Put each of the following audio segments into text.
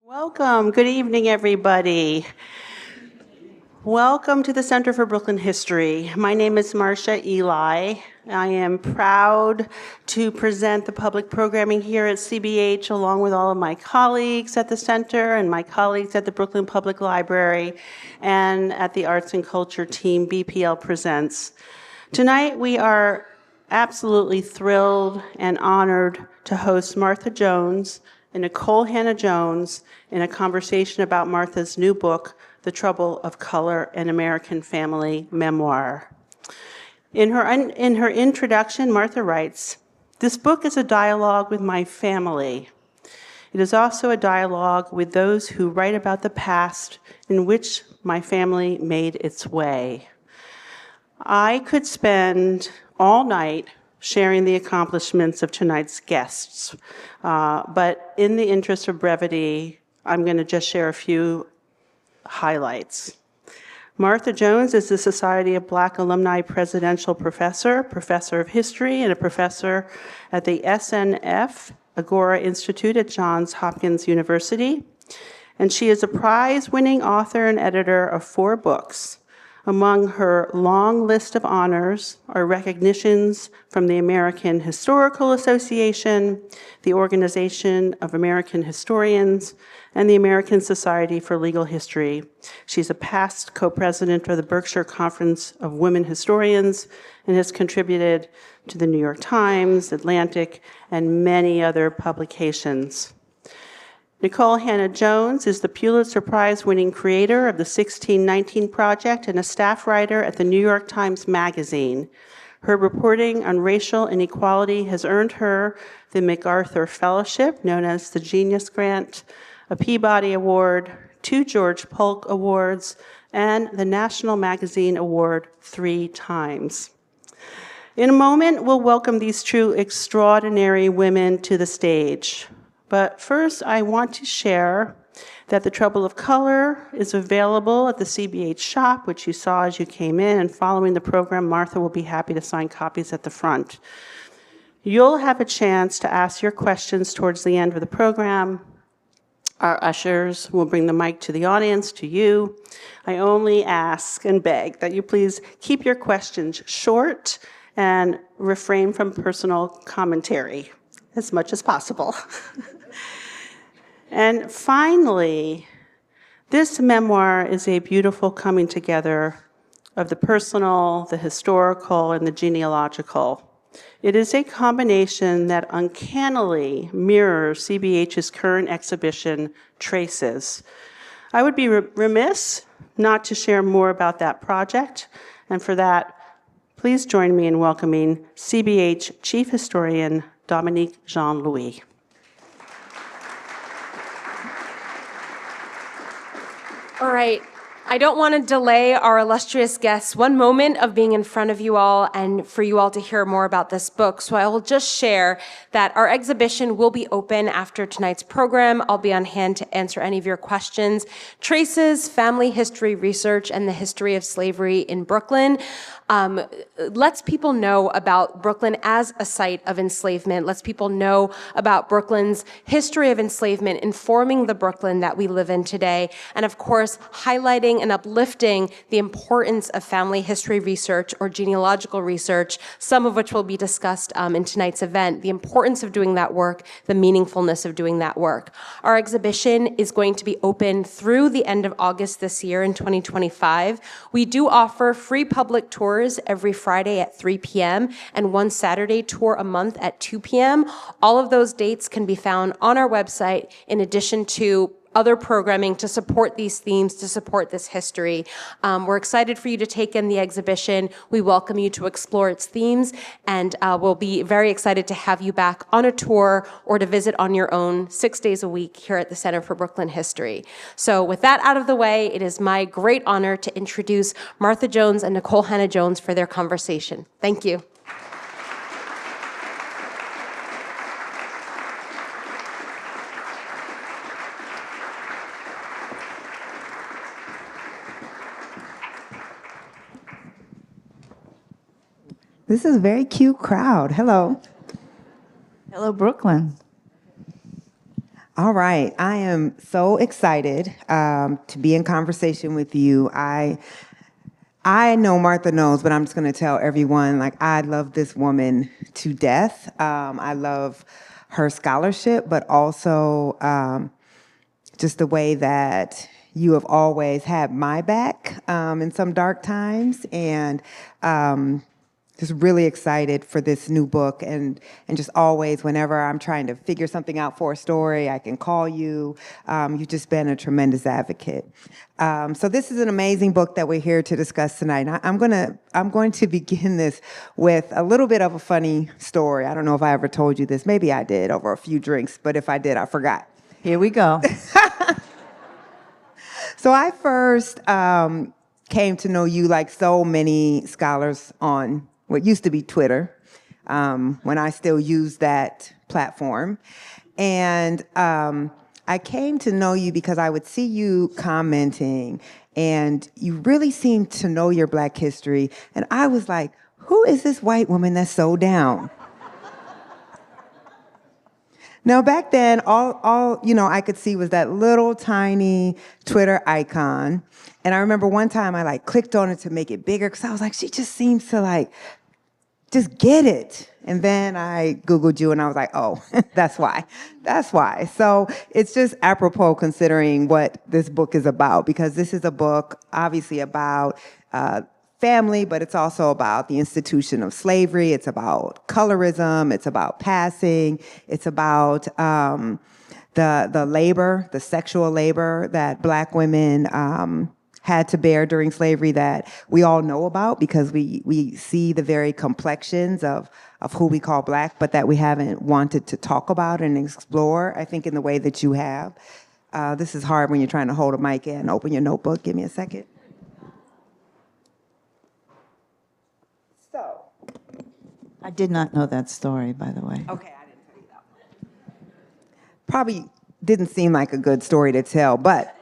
Welcome. Good evening, everybody. Welcome to the Center for Brooklyn History. My name is Marcia Eli. I am proud to present the public programming here at CBH along with all of my colleagues at the center and my colleagues at the Brooklyn Public Library and at the Arts and Culture team, BPL Presents. Tonight we are absolutely thrilled and honored to host Martha Jones and Nikole Hannah-Jones in a conversation about Martha's new book, The Trouble of Color, an American Family Memoir. In her introduction, Martha writes, "This book is a dialogue with my family. It is also a dialogue with those who write about the past in which my family made its way." I could spend all night sharing the accomplishments of tonight's guests, but in the interest of brevity, I'm going to just share a few highlights. Martha Jones is the Society of Black Alumni Presidential Professor, Professor of History, and a professor at the SNF Agora Institute at Johns Hopkins University. And she is a prize-winning author and editor of 4 books. Among her long list of honors are recognitions from the American Historical Association, the Organization of American Historians, and the American Society for Legal History. She's a past co-president of the Berkshire Conference of Women Historians and has contributed to the New York Times, Atlantic, and many other publications. Nikole Hannah-Jones is the Pulitzer Prize-winning creator of the 1619 Project and a staff writer at the New York Times Magazine. Her reporting on racial inequality has earned her the MacArthur Fellowship, known as the Genius Grant, a Peabody Award, 2 George Polk Awards, and the National Magazine Award 3 times. In a moment, we'll welcome these two extraordinary women to the stage. But first, I want to share that The Trouble of Color is available at the CBH shop, which you saw as you came in, and following the program, Martha will be happy to sign copies at the front. You'll have a chance to ask your questions towards the end of the program. Our ushers will bring the mic to the audience, to you. I only ask and beg that you please keep your questions short and refrain from personal commentary as much as possible. And finally, this memoir is a beautiful coming together of the personal, the historical, and the genealogical. It is a combination that uncannily mirrors CBH's current exhibition, Traces. I would be remiss not to share more about that project, and for that, please join me in welcoming CBH Chief Historian Dominique Jean-Louis. All right. I don't want to delay our illustrious guests one moment of being in front of you all and for you all to hear more about this book. So I will just share that our exhibition will be open after tonight's program. I'll be on hand to answer any of your questions. Traces, Family History Research, and the History of Slavery in Brooklyn lets people know about Brooklyn as a site of enslavement, lets people know about Brooklyn's history of enslavement, informing the Brooklyn that we live in today, and of course, highlighting and uplifting the importance of family history research or genealogical research, some of which will be discussed in tonight's event, the importance of doing that work, the meaningfulness of doing that work. Our exhibition is going to be open through the end of August this year in 2025. We do offer free public tours every Friday at 3 p.m. and one Saturday tour a month at 2 p.m. All of those dates can be found on our website in addition to other programming to support these themes, to support this history. We're excited for you to take in the exhibition. We welcome you to explore its themes, and we'll be very excited to have you back on a tour or to visit on your own 6 days a week here at the Center for Brooklyn History. So with that out of the way, it is my great honor to introduce Martha Jones and Nikole Hannah-Jones for their conversation. Thank you. This is a very cute crowd. Hello. Hello, Brooklyn. All right. I am so excited to be in conversation with you. I know Martha knows, but I'm just going to tell everyone, like, I love this woman to death. I love her scholarship, but also just the way that you have always had my back in some dark times, and just really excited for this new book, and just always, whenever I'm trying to figure something out for a story, I can call you. You've just been a tremendous advocate. So this is an amazing book that we're here to discuss tonight. I'm going to begin this with a little bit of a funny story. I don't know if I ever told you this. Maybe I did over a few drinks, but if I did, I forgot. Here we go. So I first came to know you, like so many scholars, on what used to be Twitter, when I still used that platform. And I came to know you because I would see you commenting, and you really seemed to know your Black history. And I was like, who is this white woman that's so down? Now, back then, all I could see was that little tiny Twitter icon. And I remember one time I clicked on it to make it bigger because I was like, she just seems to just get it. And then I Googled you and I was like, oh, that's why. That's why. So it's just apropos considering what this book is about, because this is a book obviously about family, but it's also about the institution of slavery. It's about colorism. It's about passing. It's about the labor, the sexual labor that Black women had to bear during slavery that we all know about because we see the very complexions of who we call Black, but that we haven't wanted to talk about and explore, I think, in the way that you have. This is hard when you're trying to hold a mic and open your notebook. Give me a second. So. I did not know that story, by the way. Okay, I didn't tell you that one. Probably didn't seem like a good story to tell, but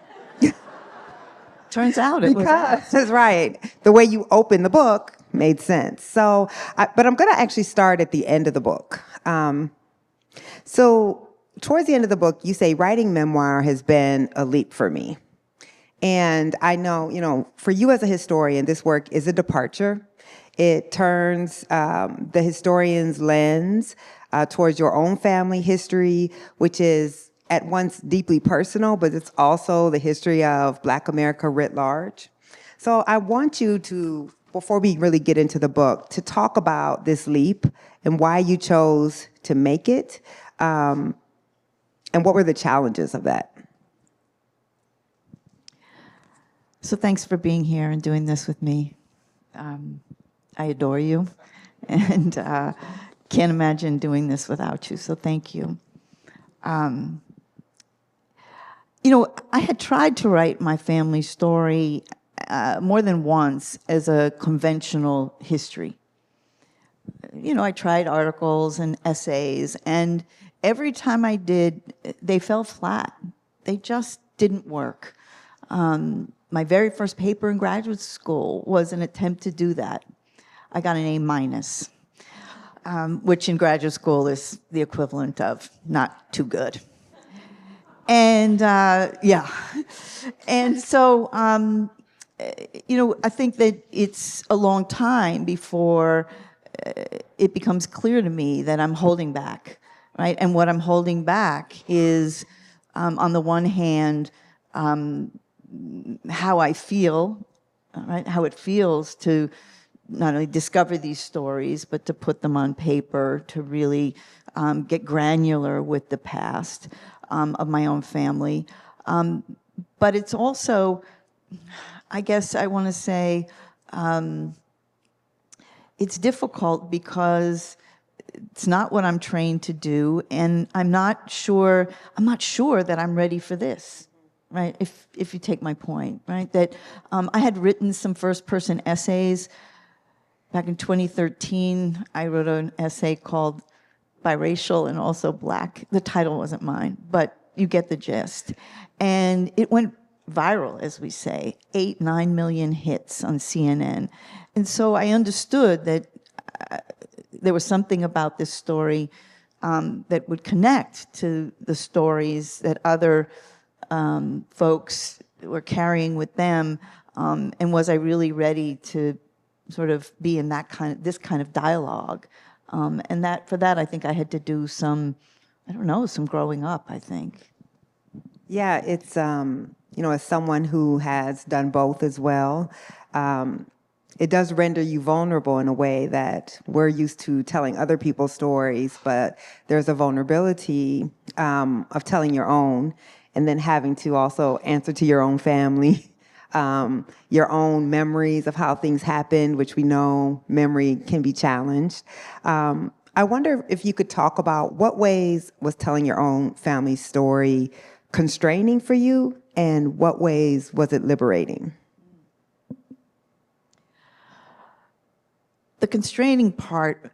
Turns out it was. that's right. The way you opened the book made sense. So, but I'm going to actually start at the end of the book. So, towards the end of the book, you say writing memoir has been a leap for me, and I know, for you as a historian, this work is a departure. It turns the historian's lens towards your own family history, which is at once deeply personal, but it's also the history of Black America writ large. So I want you to, before we really get into the book, to talk about this leap and why you chose to make it, and what were the challenges of that? So thanks for being here and doing this with me. I adore you, and can't imagine doing this without you, so thank you. I had tried to write my family story more than once as a conventional history. I tried articles and essays, and every time I did, they fell flat. They just didn't work. My very first paper in graduate school was an attempt to do that. I got an A-, which in graduate school is the equivalent of not too good. And and so, I think that it's a long time before it becomes clear to me that I'm holding back, right? And what I'm holding back is, on the one hand, how I feel, right? How it feels to not only discover these stories, but to put them on paper, to really get granular with the past of my own family. But it's also, I guess I want to say, it's difficult because it's not what I'm trained to do, and I'm not sure that I'm ready for this, right? If you take my point, right? That I had written some first-person essays. Back in 2013, I wrote an essay called Biracial and Also Black. The title wasn't mine, but you get the gist. And it went viral, as we say, 8-9 million hits on CNN. And so I understood that there was something about this story that would connect to the stories that other folks were carrying with them, and was I really ready to sort of be in this kind of dialogue? And for that, I think I had to do some growing up, I think. Yeah, it's, as someone who has done both as well, it does render you vulnerable in a way that we're used to telling other people's stories, but there's a vulnerability of telling your own and then having to also answer to your own family, your own memories of how things happened, which we know memory can be challenged. I wonder if you could talk about what ways was telling your own family story constraining for you, and what ways was it liberating? The constraining part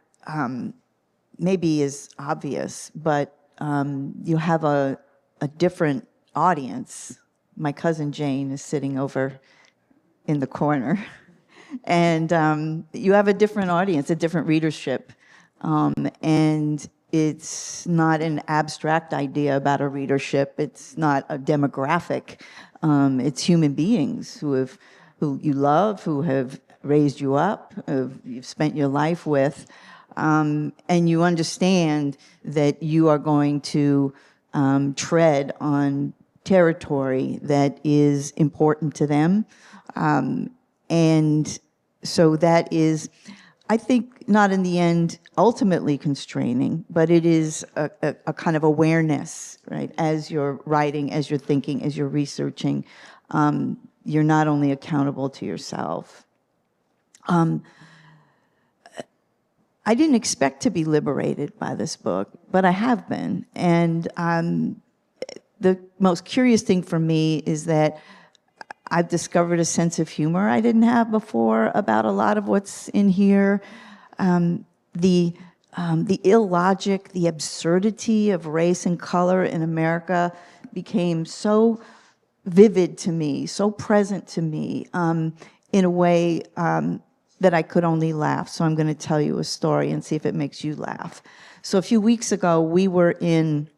maybe is obvious, but you have a different audience. My cousin Jane is sitting over in the corner, and you have a different audience, a different readership, and it's not an abstract idea about a readership. It's not a demographic. It's human beings who you love, who have raised you up, you've spent your life with, and you understand that you are going to tread on territory that is important to them. And so that is, I think, not in the end ultimately constraining, but it is a kind of awareness, right? As you're writing, as you're thinking, as you're researching, you're not only accountable to yourself. I didn't expect to be liberated by this book, but I have been. And the most curious thing for me is that I've discovered a sense of humor I didn't have before about a lot of what's in here. The illogic, the absurdity of race and color in America became so vivid to me, so present to me, in a way that I could only laugh. So I'm going to tell you a story and see if it makes you laugh. So a few weeks ago, we were in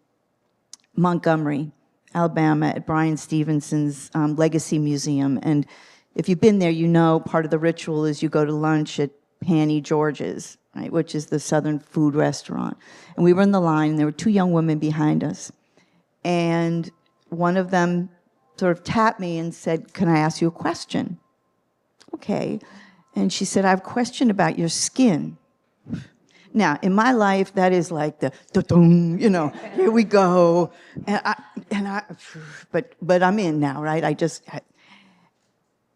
Montgomery, Alabama, at Bryan Stevenson's Legacy Museum. And if you've been there, you know part of the ritual is you go to lunch at Panny George's, right, which is the Southern food restaurant. And we were in the line, and there were two young women behind us. And one of them sort of tapped me and said, "Can I ask you a question?" Okay. And she said, "I have a question about your skin." Now, in my life, that is like the da-dum, here we go. But I'm in now, right?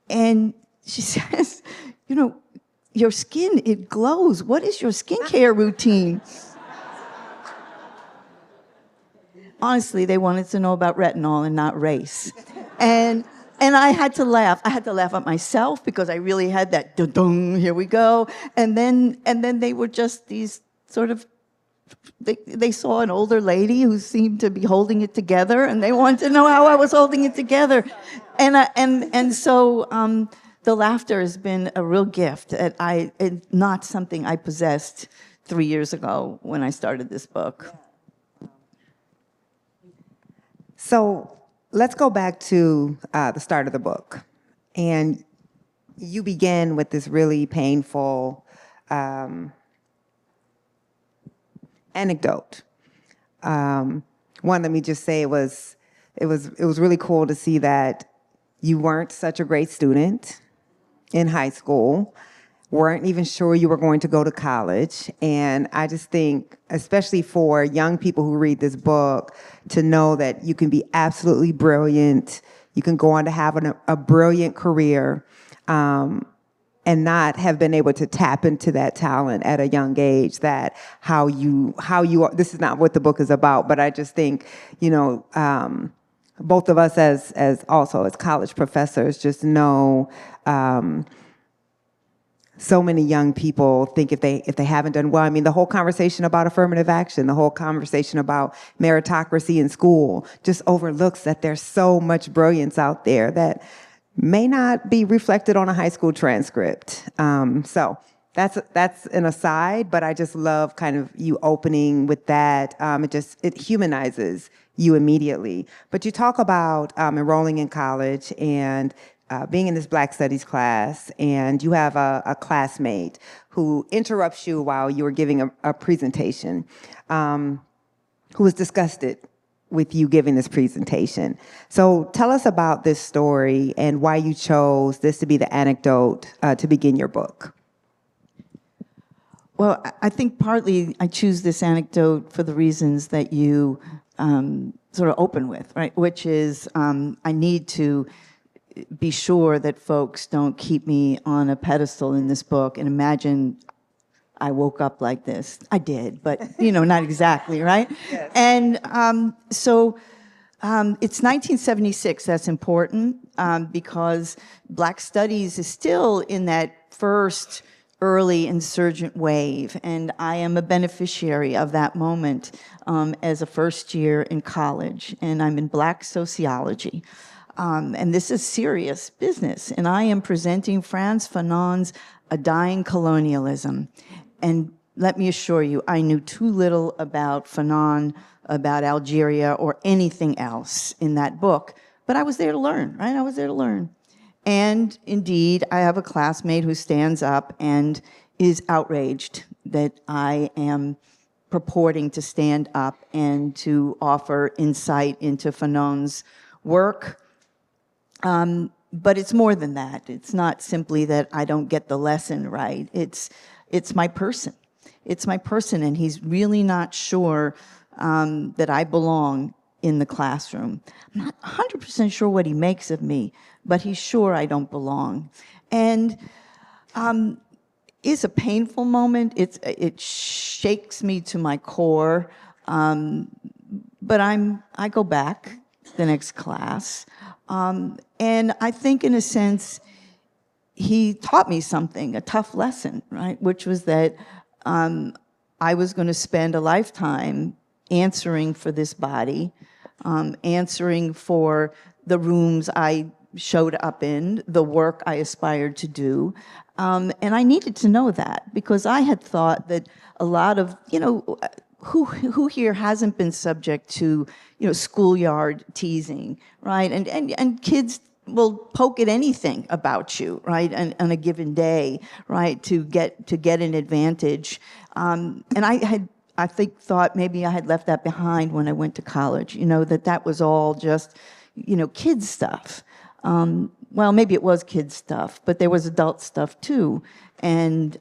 And she says, "Your skin, it glows. What is your skincare routine?" Honestly, they wanted to know about retinol and not race. And I had to laugh. I had to laugh at myself because I really had that da-dung, here we go. And then they were just these sort of, they saw an older lady who seemed to be holding it together, and they wanted to know how I was holding it together. And so the laughter has been a real gift. It's not something I possessed 3 years ago when I started this book. So let's go back to the start of the book. And you begin with this really painful anecdote. One, let me just say it was really cool to see that you weren't such a great student in high school, weren't even sure you were going to go to college. And I just think, especially for young people who read this book, to know that you can be absolutely brilliant, you can go on to have a brilliant career, and not have been able to tap into that talent at a young age, that how you are. This is not what the book is about, but I just think, both of us as college professors just know, so many young people think if they haven't done well. I mean, the whole conversation about affirmative action, the whole conversation about meritocracy in school just overlooks that there's so much brilliance out there that may not be reflected on a high school transcript. So that's an aside, but I just love kind of you opening with that. It humanizes you immediately. But you talk about enrolling in college and being in this Black Studies class, and you have a classmate who interrupts you while you were giving a presentation, who was disgusted with you giving this presentation. So tell us about this story and why you chose this to be the anecdote to begin your book. Well, I think partly I choose this anecdote for the reasons that you sort of open with, right? Which is I need to be sure that folks don't keep me on a pedestal in this book and imagine I woke up like this. I did, but not exactly, right? Yes. And so it's 1976. That's important because Black Studies is still in that first early insurgent wave, and I am a beneficiary of that moment as a first year in college, and I'm in Black sociology. And this is serious business, and I am presenting Frantz Fanon's A Dying Colonialism. And let me assure you, I knew too little about Fanon, about Algeria, or anything else in that book, but I was there to learn, right? I was there to learn. And indeed, I have a classmate who stands up and is outraged that I am purporting to stand up and to offer insight into Fanon's work. But it's more than that. It's not simply that I don't get the lesson right. It's my person. It's my person, and he's really not sure that I belong in the classroom. I'm not 100% sure what he makes of me, but he's sure I don't belong. And it's a painful moment. It shakes me to my core. But I go back the next class. And I think, in a sense, he taught me something, a tough lesson, right? Which was that I was going to spend a lifetime answering for this body, answering for the rooms I showed up in, the work I aspired to do. And I needed to know that because I had thought that a lot of, who here hasn't been subject to, schoolyard teasing, right? And kids will poke at anything about you, right? And on a given day, right? To get an advantage. And I thought maybe I had left that behind when I went to college, that was all just, kids stuff. Well, maybe it was kids stuff, but there was adult stuff too. And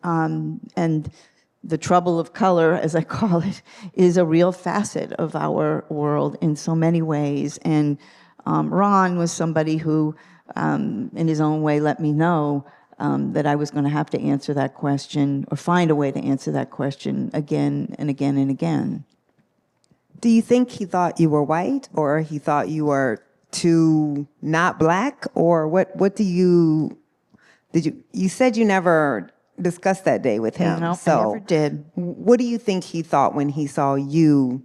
the trouble of color, as I call it, is a real facet of our world in so many ways. And Ron was somebody who, in his own way, let me know that I was going to have to answer that question or find a way to answer that question again and again and again. Do you think he thought you were white, or he thought you were too not Black, or what do you said you never discussed that day with him? No, so I never did. What do you think he thought when he saw you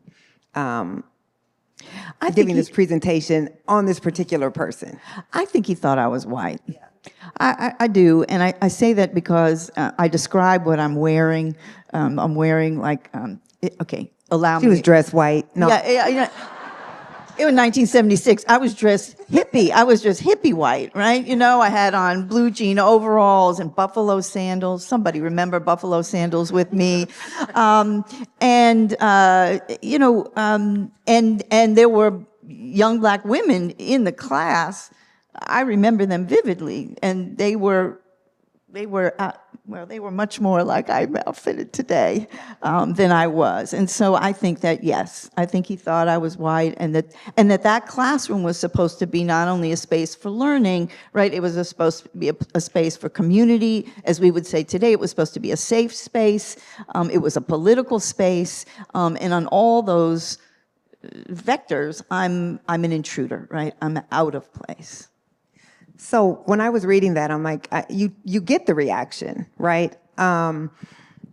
giving this presentation on this particular person? I think he thought I was white. Yeah. I do, and I say that because I describe what I'm wearing. I'm wearing allow me. She was dressed white. No. Yeah. It was 1976. I was dressed hippie. I was just hippie white, right? I had on blue jean overalls and buffalo sandals. Somebody remember buffalo sandals with me? And there were young Black women in the class. I remember them vividly, and they were much more like I'm outfitted today than I was. And so I think that, yes, I think he thought I was white, and that classroom was supposed to be not only a space for learning, right? It was supposed to be a space for community. As we would say today, it was supposed to be a safe space. It was a political space. And on all those vectors, I'm an intruder, right? I'm out of place. So when I was reading that, I'm like, you get the reaction, right?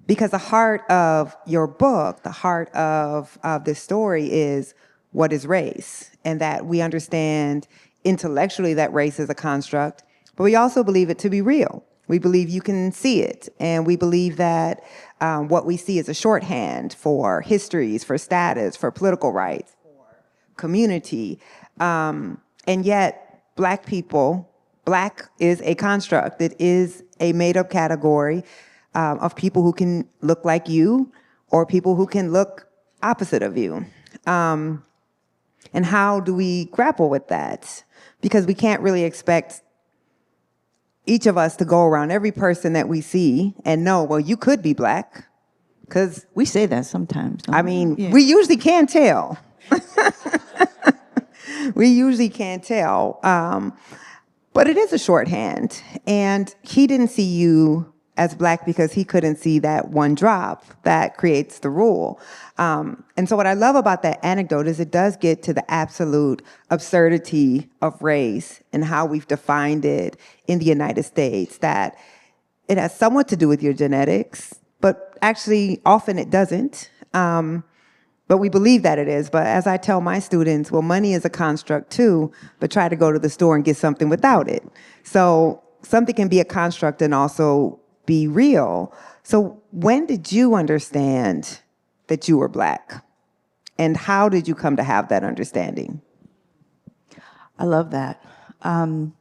Because the heart of your book, the heart of this story is what is race, and that we understand intellectually that race is a construct, but we also believe it to be real. We believe you can see it, and we believe that what we see is a shorthand for histories, for status, for political rights, for community. And yet, Black people, Black is a construct. It is a made-up category of people who can look like you or people who can look opposite of you. And how do we grapple with that? Because we can't really expect each of us to go around every person that we see and know, well, you could be Black. Because We say that sometimes. Don't I we? mean, Yeah. we usually can't tell. We usually can't tell. But it is a shorthand. And he didn't see you as Black because he couldn't see that one drop that creates the rule. And so what I love about that anecdote is it does get to the absolute absurdity of race and how we've defined it in the United States, that it has somewhat to do with your genetics, but actually often it doesn't. But we believe that it is. But as I tell my students, well, money is a construct too, but try to go to the store and get something without it. So something can be a construct and also be real. So when did you understand that you were Black? And how did you come to have that understanding? I love that. I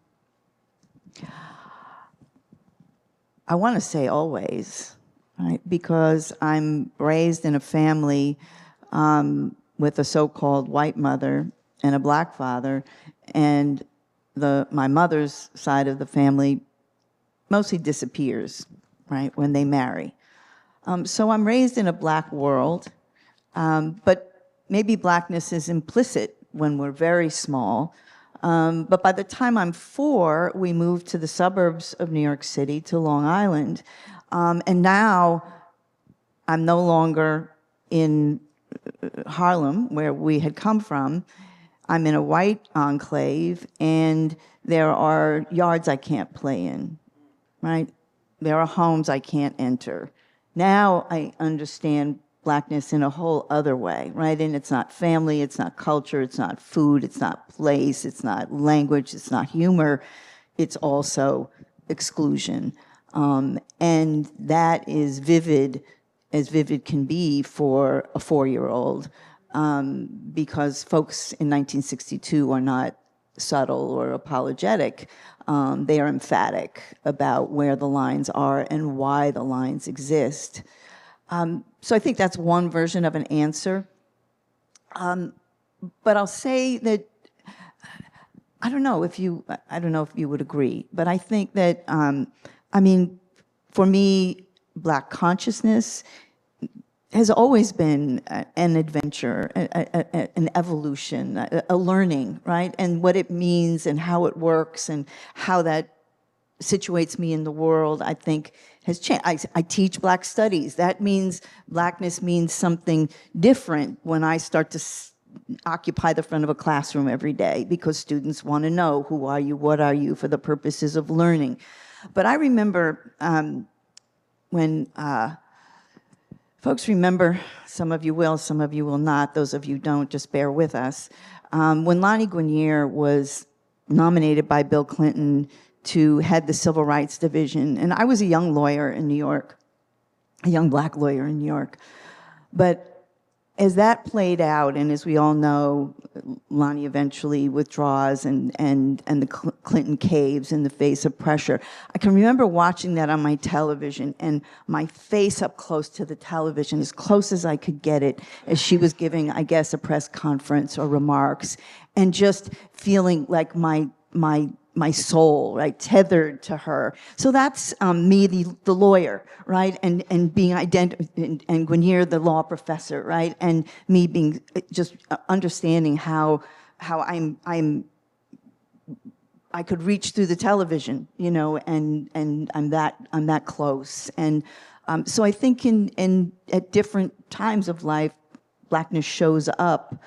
want to say always, right? Because I'm raised in a family with a so-called white mother and a Black father, and my mother's side of the family mostly disappears, right, when they marry. So I'm raised in a Black world, but maybe Blackness is implicit when we're very small. But by the time I'm 4, we moved to the suburbs of New York City, to Long Island. And now I'm no longer in Harlem, where we had come from. I'm in a white enclave, and there are yards I can't play in, right? There are homes I can't enter. Now I understand Blackness in a whole other way, right? And it's not family, it's not culture, it's not food, it's not place, it's not language, it's not humor. It's also exclusion. And that is vivid, as vivid can be for a 4-year-old, because folks in 1962 are not subtle or apologetic. They are emphatic about where the lines are and why the lines exist. So I think that's one version of an answer. But I'll say that I don't know if you would agree, but I think that for me, Black consciousness has always been an adventure, an evolution, a learning, right? And what it means and how it works and how that situates me in the world, I think, has changed. I teach Black studies. That means Blackness means something different when I start to occupy the front of a classroom every day, because students want to know, who are you, what are you, for the purposes of learning. But I remember when folks remember, some of you will, some of you will not, those of you don't, just bear with us, when Lani Guinier was nominated by Bill Clinton to head the Civil Rights Division. And I was a young lawyer in New York, a young Black lawyer in New York. But as that played out, and as we all know, Lani eventually withdraws and the Clinton caves in the face of pressure. I can remember watching that on my television, and my face up close to the television, as close as I could get it, as she was giving, I guess, a press conference or remarks, and just feeling like my soul, right, tethered to her. So that's me, the lawyer, right, and being and Guinier, the law professor, right, and me being just understanding how I could reach through the television, you know, and I'm that close, and so I think at different times of life, Blackness shows up.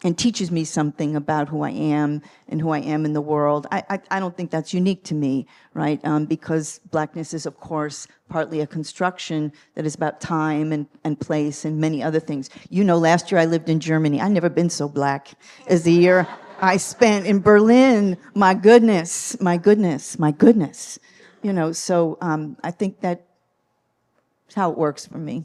And teaches me something about who I am and who I am in the world. I don't think that's unique to me, right? Because Blackness is, of course, partly a construction that is about time and place and many other things. You know, last year I lived in Germany. I've never been so Black as the year I spent in Berlin. My goodness, my goodness, my goodness. So I think that's how it works for me.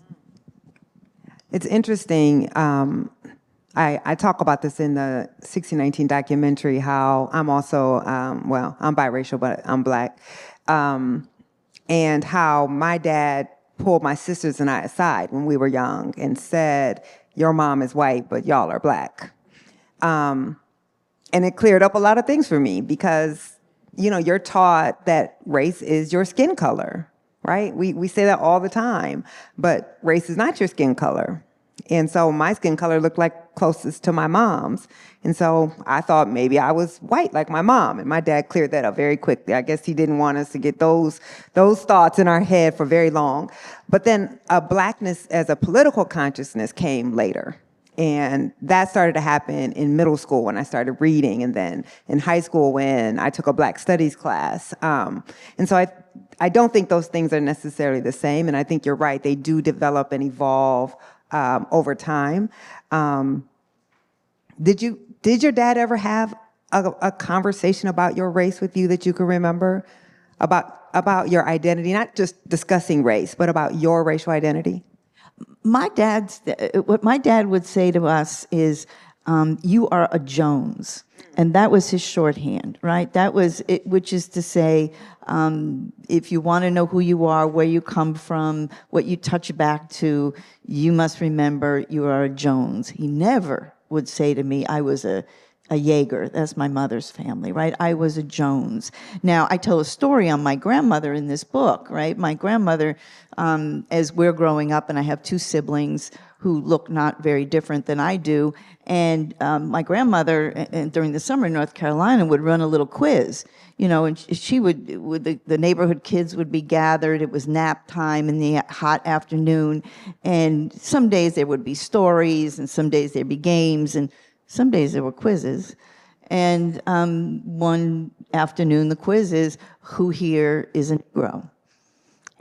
It's interesting. I talk about this in the 1619 documentary, how I'm also, I'm biracial, but I'm Black. And how my dad pulled my sisters and I aside when we were young and said, your mom is white, but y'all are Black. And it cleared up a lot of things for me because, you're taught that race is your skin color, right? We say that all the time, but race is not your skin color. And so my skin color looked like closest to my mom's. And so I thought maybe I was white like my mom. And my dad cleared that up very quickly. I guess he didn't want us to get those thoughts in our head for very long. But then Blackness as a political consciousness came later. And that started to happen in middle school when I started reading, and then in high school when I took a Black Studies class. And so I don't think those things are necessarily the same. And I think you're right. They do develop and evolve over time. Did your dad ever have a conversation about your race with you that you can remember? About your identity, not just discussing race, but about your racial identity? What my dad would say to us is, you are a Jones. And that was his shorthand, right? That was it, which is to say, if you want to know who you are, where you come from, what you touch back to, you must remember you are a Jones. He never would say to me, I was a Jaeger. That's my mother's family, right? I was a Jones. Now, I tell a story on my grandmother in this book, right? My grandmother, as we're growing up, and I have two siblings who look not very different than I do, and my grandmother, during the summer in North Carolina, would run a little quiz, and she would the neighborhood kids would be gathered. It was nap time in the hot afternoon, and some days there would be stories, and some days there'd be games, and some days there were quizzes. And one afternoon, the quiz is, who here is a Negro?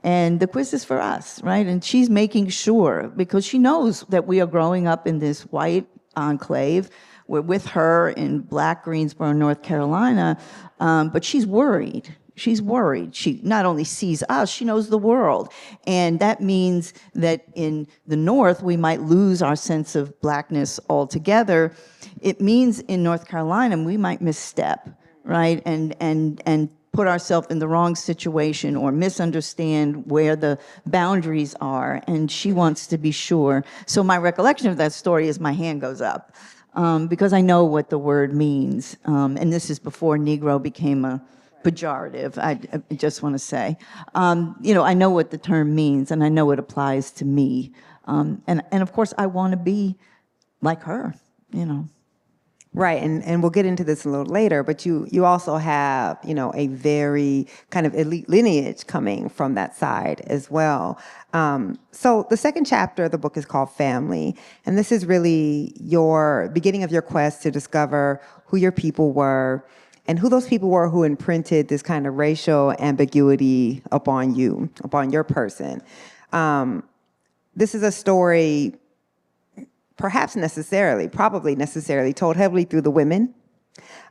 And the quiz is for us, right? And she's making sure, because she knows that we are growing up in this white enclave. We're with her in Black Greensboro, North Carolina, but she's worried. She's worried. She not only sees us, she knows the world. And that means that in the North, we might lose our sense of Blackness altogether. It means in North Carolina, we might misstep, right? And put ourselves in the wrong situation or misunderstand where the boundaries are. And she wants to be sure. So my recollection of that story is my hand goes up because I know what the word means. And this is before Negro became a pejorative, I just want to say. I know what the term means, and I know it applies to me. And of course, I want to be like her, Right, and we'll get into this a little later, but you also have, a very kind of elite lineage coming from that side as well. So the second chapter of the book is called Family, and this is really your beginning of your quest to discover who your people were and who those people were who imprinted this kind of racial ambiguity upon you, upon your person. This is a story probably necessarily told heavily through the women.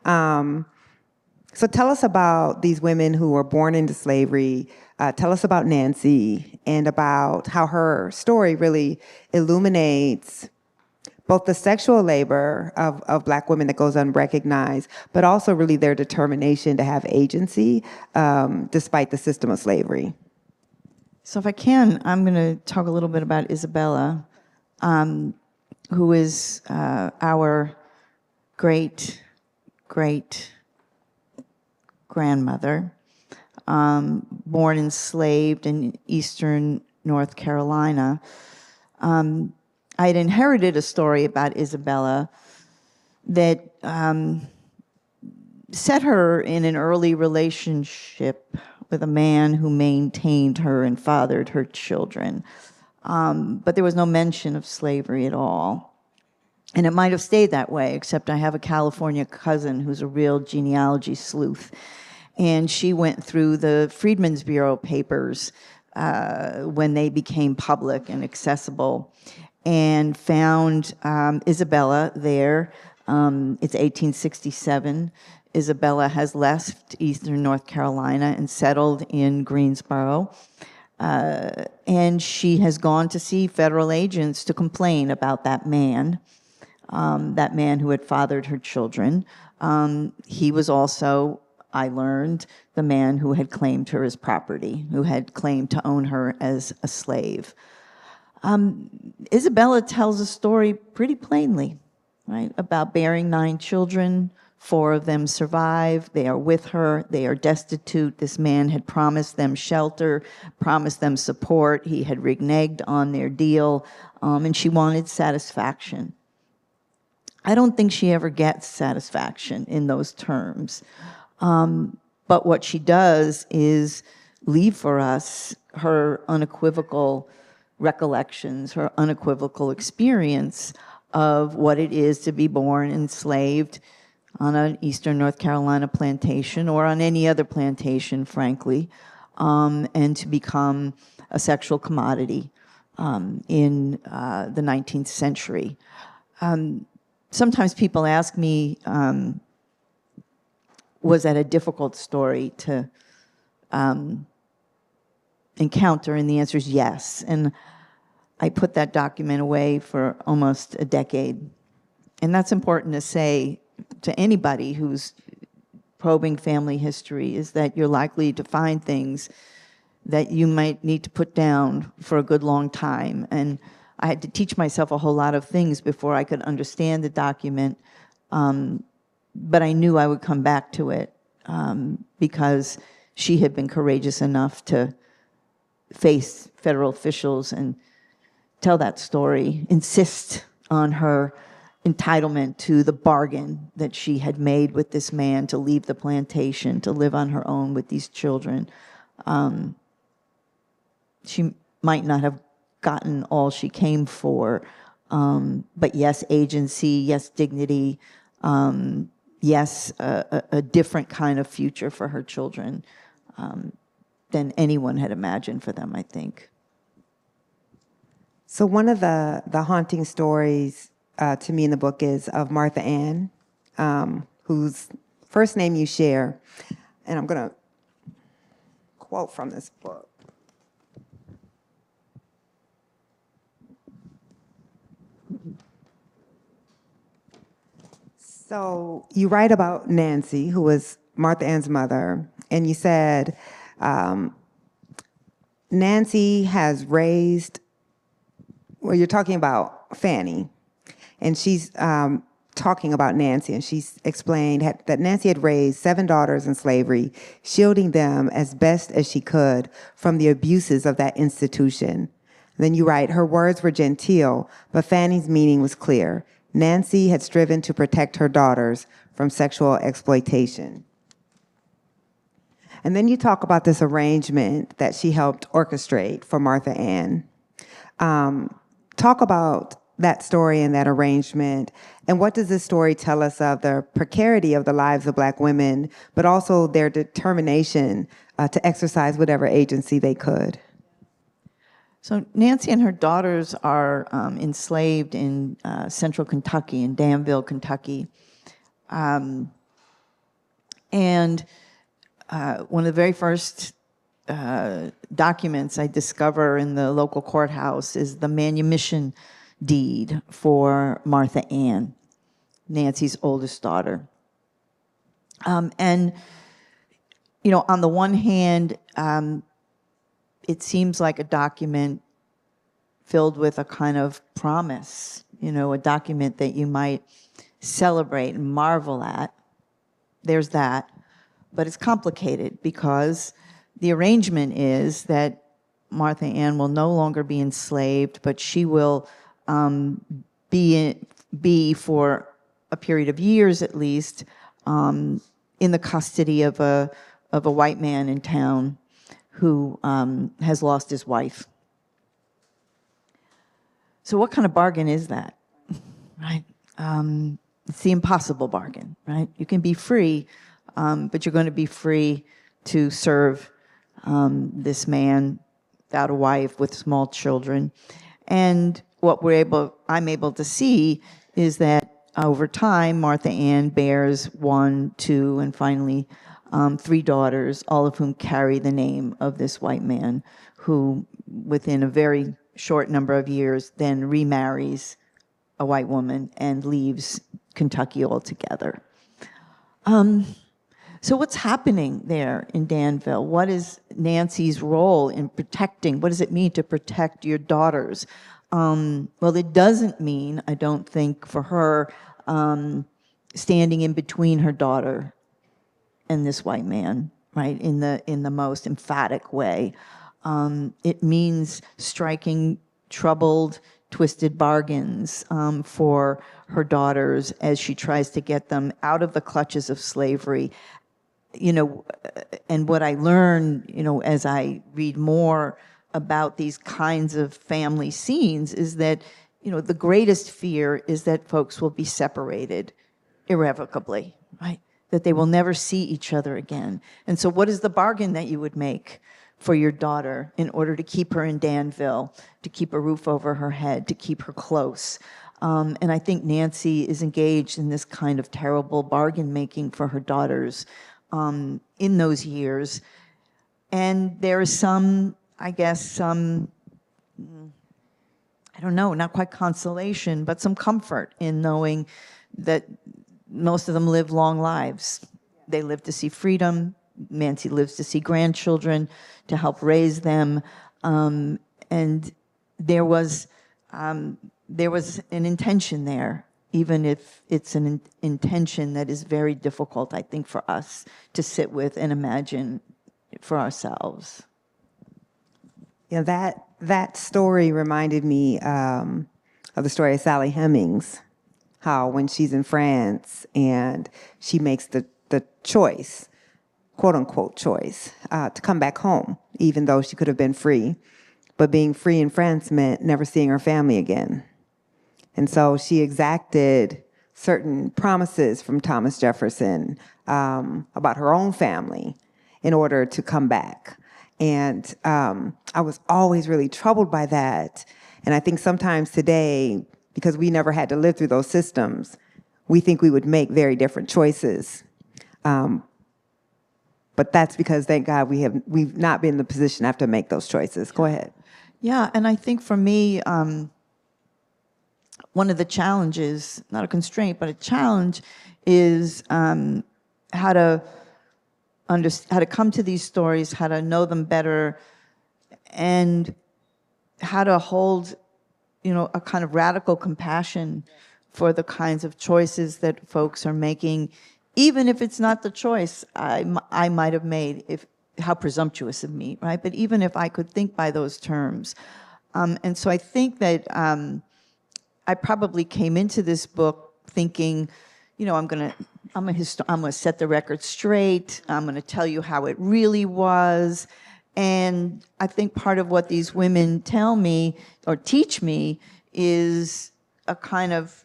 So tell us about these women who were born into slavery. Tell us about Nancy and about how her story really illuminates both the sexual labor of Black women that goes unrecognized, but also really their determination to have agency despite the system of slavery. So if I can, I'm going to talk a little bit about Isabella, who is our great-great-grandmother, born enslaved in eastern North Carolina. I had inherited a story about Isabella that set her in an early relationship with a man who maintained her and fathered her children. But there was no mention of slavery at all. And it might have stayed that way, except I have a California cousin who's a real genealogy sleuth. And she went through the Freedmen's Bureau papers when they became public and accessible, and found Isabella there It's 1867. Isabella has left eastern North Carolina and settled in Greensboro. And she has gone to see federal agents to complain about that man who had fathered her children. He was also, I learned, the man who had claimed her as property, who had claimed to own her as a slave. Isabella tells a story pretty plainly, right, about bearing 9 children. 4 of them survive. They are with her. They are destitute. This man had promised them shelter, promised them support. He had reneged on their deal, and she wanted satisfaction. I don't think she ever gets satisfaction in those terms. But what she does is leave for us her unequivocal recollections, her unequivocal experience of what it is to be born enslaved on an eastern North Carolina plantation or on any other plantation, frankly, and to become a sexual commodity in the 19th century. Sometimes people ask me, was that a difficult story to encounter? And the answer is yes. And I put that document away for almost a decade. And that's important to say to anybody who's probing family history, is that you're likely to find things that you might need to put down for a good long time. And I had to teach myself a whole lot of things before I could understand the document, but I knew I would come back to it because she had been courageous enough to face federal officials and tell that story, insist on her entitlement to the bargain that she had made with this man to leave the plantation, to live on her own with these children. She might not have gotten all she came for, but yes, agency, yes, dignity, yes, a different kind of future for her children than anyone had imagined for them, I think. So one of the haunting stories to me in the book is of Martha Ann, whose first name you share. And I'm going to quote from this book. So you write about Nancy, who was Martha Ann's mother, and you said, Nancy has raised, well, you're talking about Fanny, and she's talking about Nancy, and she's explained that Nancy had raised 7 daughters in slavery, shielding them as best as she could from the abuses of that institution. Then you write, her words were genteel, but Fanny's meaning was clear. Nancy had striven to protect her daughters from sexual exploitation. And then you talk about this arrangement that she helped orchestrate for Martha Ann. Talk about that story and that arrangement, and what does this story tell us of the precarity of the lives of Black women, but also their determination to exercise whatever agency they could? So Nancy and her daughters are enslaved in central Kentucky, in Danville, Kentucky. And one of the very first documents I discover in the local courthouse is the manumission deed for Martha Ann, Nancy's oldest daughter. And, you know, on the one hand, it seems like a document filled with a kind of promise, you know, a document that you might celebrate and marvel at. There's that. But it's complicated because the arrangement is that Martha Ann will no longer be enslaved, but she will be for a period of years at least in the custody of a white man in town who has lost his wife. So what kind of bargain is that, right? It's the impossible bargain, right? You can be free, but you're going to be free to serve this man without a wife with small children. And what I'm able to see is that over time, Martha Ann bears 1, 2, and finally 3 daughters, all of whom carry the name of this white man who, within a very short number of years, then remarries a white woman and leaves Kentucky altogether. So what's happening there in Danville? What is Nancy's role in protecting? What does it mean to protect your daughters? Well, it doesn't mean, I don't think, for her standing in between her daughter and this white man, right, in the most emphatic way. It means striking troubled, twisted bargains for her daughters as she tries to get them out of the clutches of slavery. You know, and what I learn, you know, as I read more about these kinds of family scenes is that, you know, the greatest fear is that folks will be separated irrevocably, right? That they will never see each other again. And so what is the bargain that you would make for your daughter in order to keep her in Danville, to keep a roof over her head, to keep her close? And I think Nancy is engaged in this kind of terrible bargain making for her daughters in those years. And there is some, I guess, I don't know, not quite consolation, but some comfort in knowing that most of them live long lives. They live to see freedom. Nancy lives to see grandchildren, to help raise them. And there was an intention there, even if it's an intention that is very difficult, I think, for us to sit with and imagine for ourselves. Yeah, that story reminded me of the story of Sally Hemings, how when she's in France and she makes the choice, quote unquote choice, to come back home, even though she could have been free. But being free in France meant never seeing her family again. And so she exacted certain promises from Thomas Jefferson about her own family in order to come back. And I was always really troubled by that. And I think sometimes today, because we never had to live through those systems, we think we would make very different choices. But that's because, thank God, we've not been in the position to have to make those choices. Go ahead. Yeah, and I think for me, one of the challenges, not a constraint, but a challenge, is how to come to these stories, how to know them better, and how to hold, you know, a kind of radical compassion for the kinds of choices that folks are making, even if it's not the choice I might have made. How presumptuous of me, right? But even if I could think by those terms. And so I think that I probably came into this book thinking, you know, I'm gonna set the record straight. I'm gonna tell you how it really was. And I think part of what these women tell me or teach me is a kind of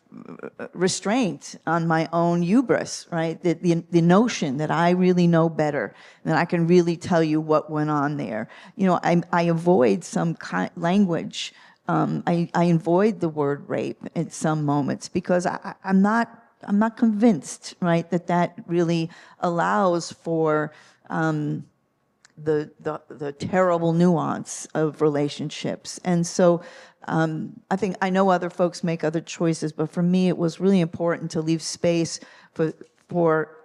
restraint on my own hubris, right? The notion that I really know better, that I can really tell you what went on there. You know, I avoid some language. I avoid the word rape at some moments because I'm not convinced, right, that really allows for the terrible nuance of relationships. And so I think I know other folks make other choices, but for me it was really important to leave space for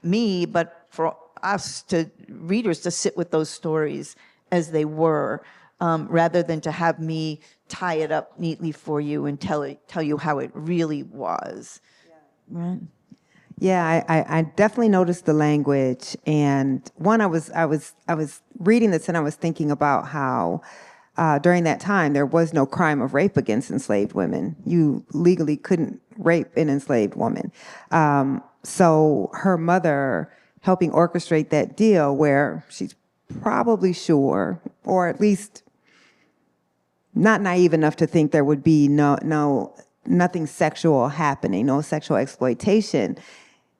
me, but for us, readers, to sit with those stories as they were, rather than to have me tie it up neatly for you and tell you how it really was. Yeah. Right? Yeah, I definitely noticed the language. And one, I was reading this and I was thinking about how during that time there was no crime of rape against enslaved women. You legally couldn't rape an enslaved woman. So her mother helping orchestrate that deal where she's probably sure, or at least not naive enough to think there would be nothing sexual happening, no sexual exploitation.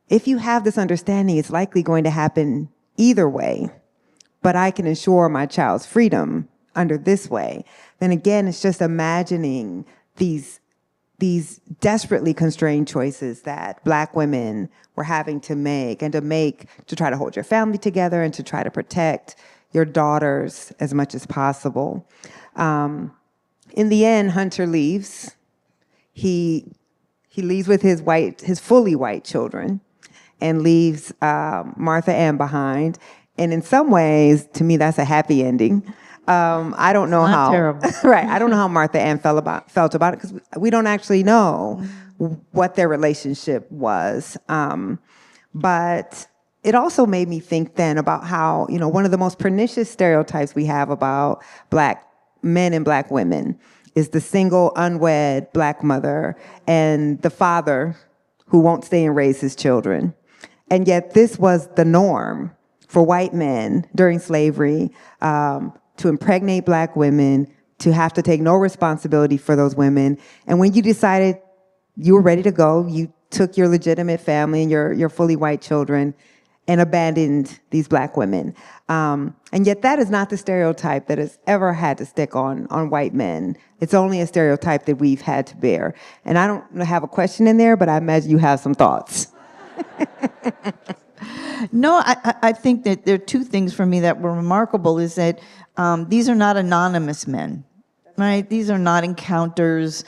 If you have this understanding, it's likely going to happen either way, but I can ensure my child's freedom under this way. Then again, it's just imagining these these desperately constrained choices that Black women were having to make to try to hold your family together and to try to protect your daughters as much as possible. In the end, Hunter leaves. He leaves with his fully white children and leaves Martha Ann behind. And in some ways, to me, that's a happy ending. I don't know how. Terrible. Right. I don't know how Martha Ann felt about it because we don't actually know what their relationship was. But it also made me think then about how, one of the most pernicious stereotypes we have about Black men and Black women is the single, unwed Black mother and the father who won't stay and raise his children. And yet this was the norm for white men during slavery, to impregnate Black women, to have to take no responsibility for those women. And when you decided you were ready to go, you took your legitimate family and your fully white children and abandoned these Black women. And yet that is not the stereotype that has ever had to stick on white men. It's only a stereotype that we've had to bear. And I don't have a question in there, but I imagine you have some thoughts. No, I think that there are two things for me that were remarkable is that these are not anonymous men, right? These are not encounters,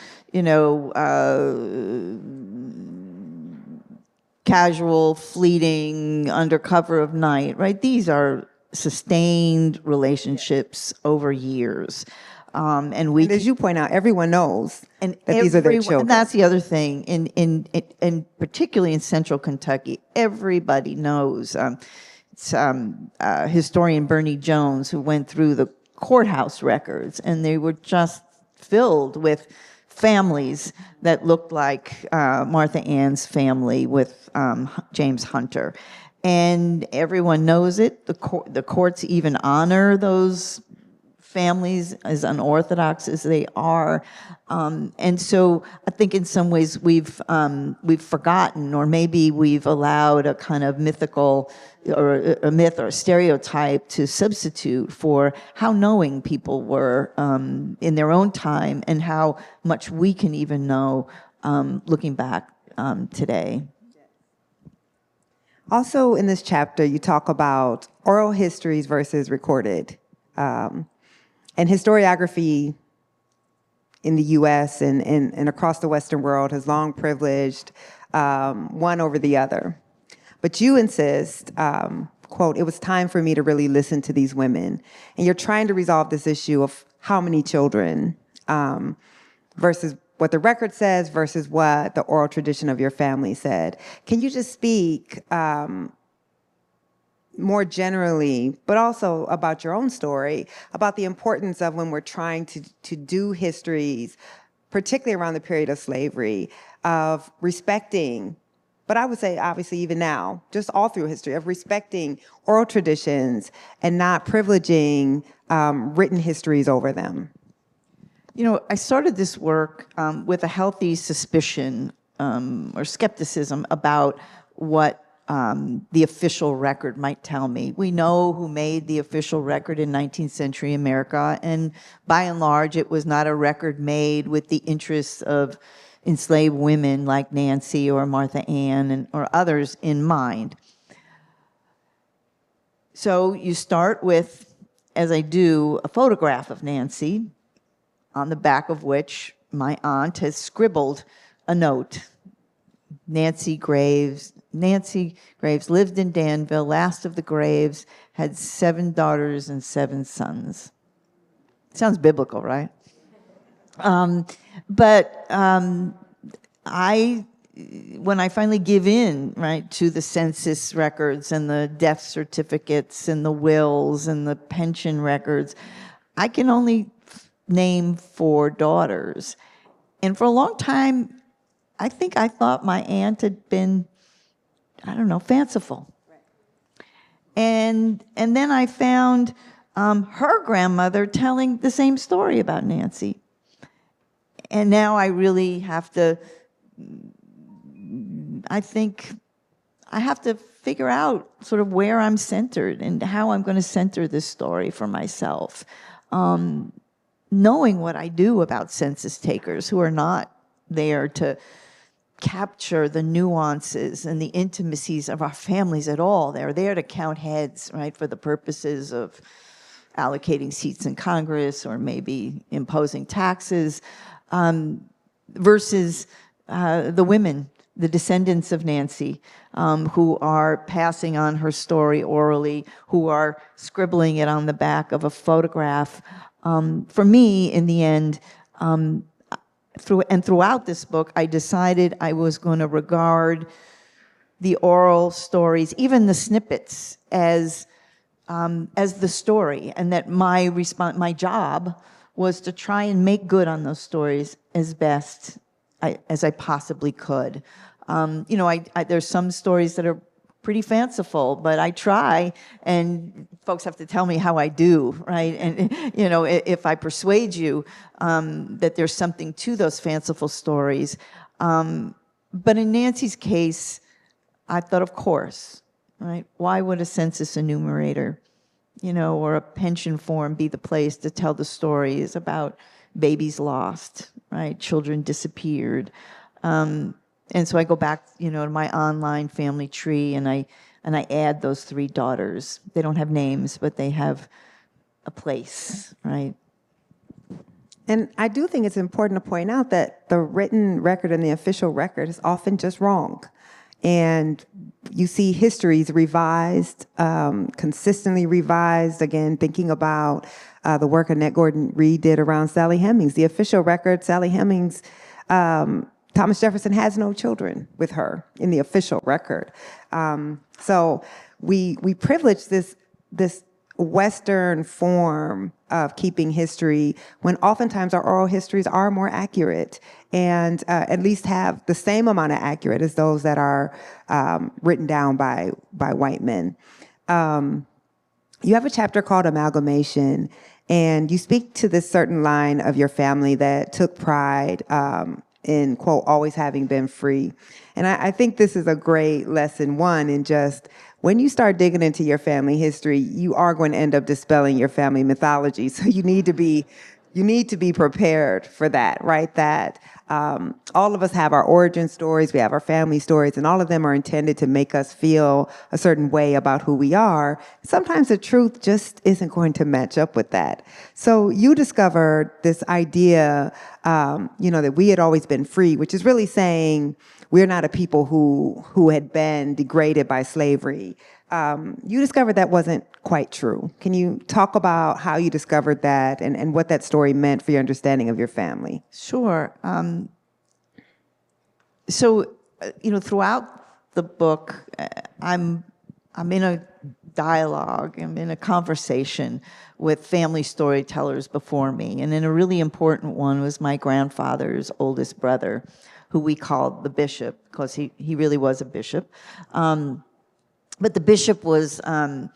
casual, fleeting, under cover of night, right? These are sustained relationships over years. And as you point out, everyone knows that these are their children. And that's the other thing. In particularly in Central Kentucky, everybody knows. Historian Bernie Jones, who went through the courthouse records, and they were just filled with families that looked like Martha Ann's family with James Hunter. And everyone knows it. The courts even honor those families, as unorthodox as they are. And so I think in some ways we've forgotten, or maybe we've allowed a kind of mythical or a myth or a stereotype to substitute for how knowing people were in their own time and how much we can even know looking back today. Also in this chapter, you talk about oral histories versus recorded. And historiography in the U.S. and across the Western world has long privileged one over the other. But you insist, quote, "It was time for me to really listen to these women." And you're trying to resolve this issue of how many children versus what the record says versus what the oral tradition of your family said. Can you just speak more generally, but also about your own story, about the importance of when we're trying to do histories, particularly around the period of slavery, of respecting, but I would say obviously even now, just all through history, of respecting oral traditions and not privileging written histories over them? I started this work with a healthy suspicion or skepticism about what the official record might tell me. We know who made the official record in 19th century America, and by and large, it was not a record made with the interests of enslaved women like Nancy or Martha Ann or others in mind. So you start with, as I do, a photograph of Nancy, on the back of which my aunt has scribbled a note. Nancy Graves lived in Danville, last of the Graves, had 7 daughters and 7 sons. Sounds biblical, right? But when I finally give in, right, to the census records and the death certificates and the wills and the pension records, I can only name 4 daughters. And for a long time, I think I thought my aunt had been, fanciful. And then I found her grandmother telling the same story about Nancy. And now I really have to, I think I have to figure out sort of where I'm centered and how I'm going to center this story for myself. Knowing what I do about census takers who are not there to capture the nuances and the intimacies of our families at all. They're there to count heads, right, for the purposes of allocating seats in Congress or maybe imposing taxes, versus the women, the descendants of Nancy, who are passing on her story orally, who are scribbling it on the back of a photograph. For me, in the end, throughout this book, I decided I was going to regard the oral stories, even the snippets, as the story, and that my job was to try and make good on those stories as best as I possibly could. There's some stories that are pretty fanciful, but I try, and folks have to tell me how I do, right? And, if I persuade you that there's something to those fanciful stories. But in Nancy's case, I thought, of course, right? Why would a census enumerator, or a pension form be the place to tell the stories about babies lost, right? Children disappeared. And so I go back, to my online family tree, and I add those 3 daughters. They don't have names, but they have a place, right? And I do think it's important to point out that the written record and the official record is often just wrong. And you see histories revised, consistently revised, again, thinking about the work Annette Gordon-Reed did around Sally Hemings. The official record, Sally Hemings, Thomas Jefferson has no children with her in the official record. So we privilege this Western form of keeping history when oftentimes our oral histories are more accurate and at least have the same amount of accurate as those that are written down by white men. You have a chapter called Amalgamation, and you speak to this certain line of your family that took pride in, quote, always having been free. And I think this is a great lesson, one, in just when you start digging into your family history, you are going to end up dispelling your family mythology. So you need to be prepared for that, right? That all of us have our origin stories, we have our family stories, and all of them are intended to make us feel a certain way about who we are. Sometimes the truth just isn't going to match up with that. So you discovered this idea, that we had always been free, which is really saying we're not a people who had been degraded by slavery. You discovered that wasn't quite true. Can you talk about how you discovered that and what that story meant for your understanding of your family? Sure. So, throughout the book, I'm in a dialogue, I'm in a conversation with family storytellers before me. And then a really important one was my grandfather's oldest brother, who we called the bishop, because he really was a bishop. But the bishop was a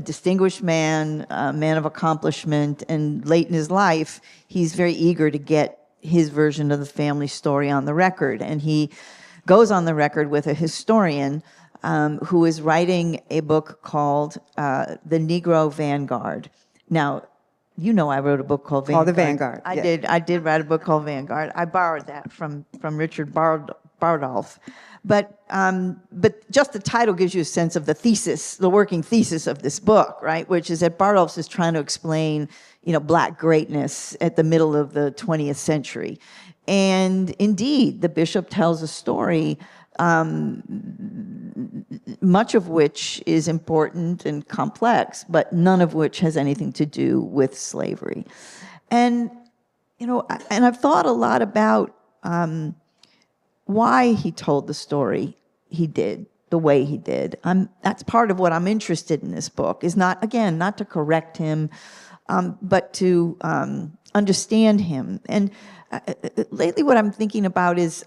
distinguished man, a man of accomplishment, and late in his life, he's very eager to get his version of the family story on the record. And he goes on the record with a historian who is writing a book called The Negro Vanguard. Now, I wrote a book called Vanguard. The Vanguard. I did write a book called Vanguard. I borrowed that from Richard Bardolph. But just the title gives you a sense of the thesis, the working thesis of this book, right? Which is that Bardolph is trying to explain, Black greatness at the middle of the 20th century. And indeed, the bishop tells a story, much of which is important and complex, but none of which has anything to do with slavery. And, and I've thought a lot about why he told the story he did, the way he did. That's part of what I'm interested in this book, is not to correct him, but to understand him. And lately what I'm thinking about is,